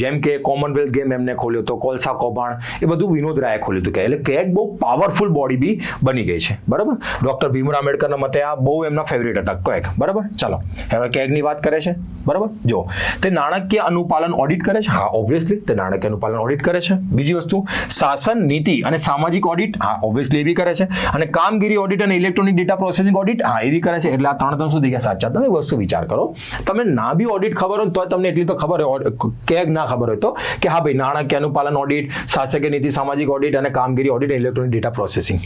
જેમ કે કોમનવેલ્થ ગેમ એમને ખોલ્યો તો, કોલસા કૌભાંડ, એ બધું વિનોદ રાયે ખોલ્યું હતું. એટલે કેગ બહુ પાવરફુલ બોડી બી બની ગઈ છે. બરાબર, ડોક્ટર ભીમરાવ આંબેડકરના મતે આ બહુ એમના ફેવરિટ હતા કેગ. બરાબર, ચાલો હવે કેગની વાત કરે છે. બરાબર, જો તે નાણાકીય અનુપાલન ઓડિટ કરે છે. હા, ઓબ્વિયસલી તે નાણાકીય અનુપાલન ઓડિટ કરે છે. બીજી વસ્તુ, શાસન, નીતિ અને સામાજિક ઓડિટ. હા, ઓબ્વિયસલી એ બી કરે છે. અને કામગીરી ઓડિટ અને ઇલેક્ટ્રોનિક ડેટા પ્રોસેસિંગ ઓડિટ. હા, એ બી કરે છે. એટલે આ 3 શું થઈ ગયા? સાચા. તમે વસ્તુ વિચાર કરો, તમે ના બી ઓડિટ ખબર હોય તો તમને એટલી તો ખબર હોય, કેગ ના ખબર હોય તો, કે હા ભાઈ, નાણાકીય અનુપાલન ઓડિટ, શાસકીય નીતિ, સામાજિક ઓડિટ અને કામગીરી ઓડિટ, ઇલેક્ટ્રોનિક ડેટા પ્રોસેસિંગ.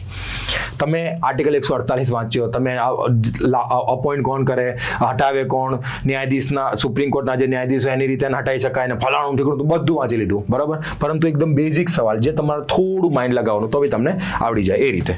તમે આર્ટિકલ 148 વાંચ્યો, તમે અપોઇન્ટ કોણ કરે, હટાવે કોણ, ન્યાયાધીશના, સુપ્રીમ કોર્ટના જે ન્યાયાધીશો એની રીતે હટાવી શકાય, અને ફલાણું ઠીકણું તો બધું વાંચી લીધું. બરાબર, પરંતુ એકદમ બેઝિક સવાલ જે તમારે થોડું માઇન્ડ લગાવવાનું તો બી તમને આવડી જાય એ રીતે.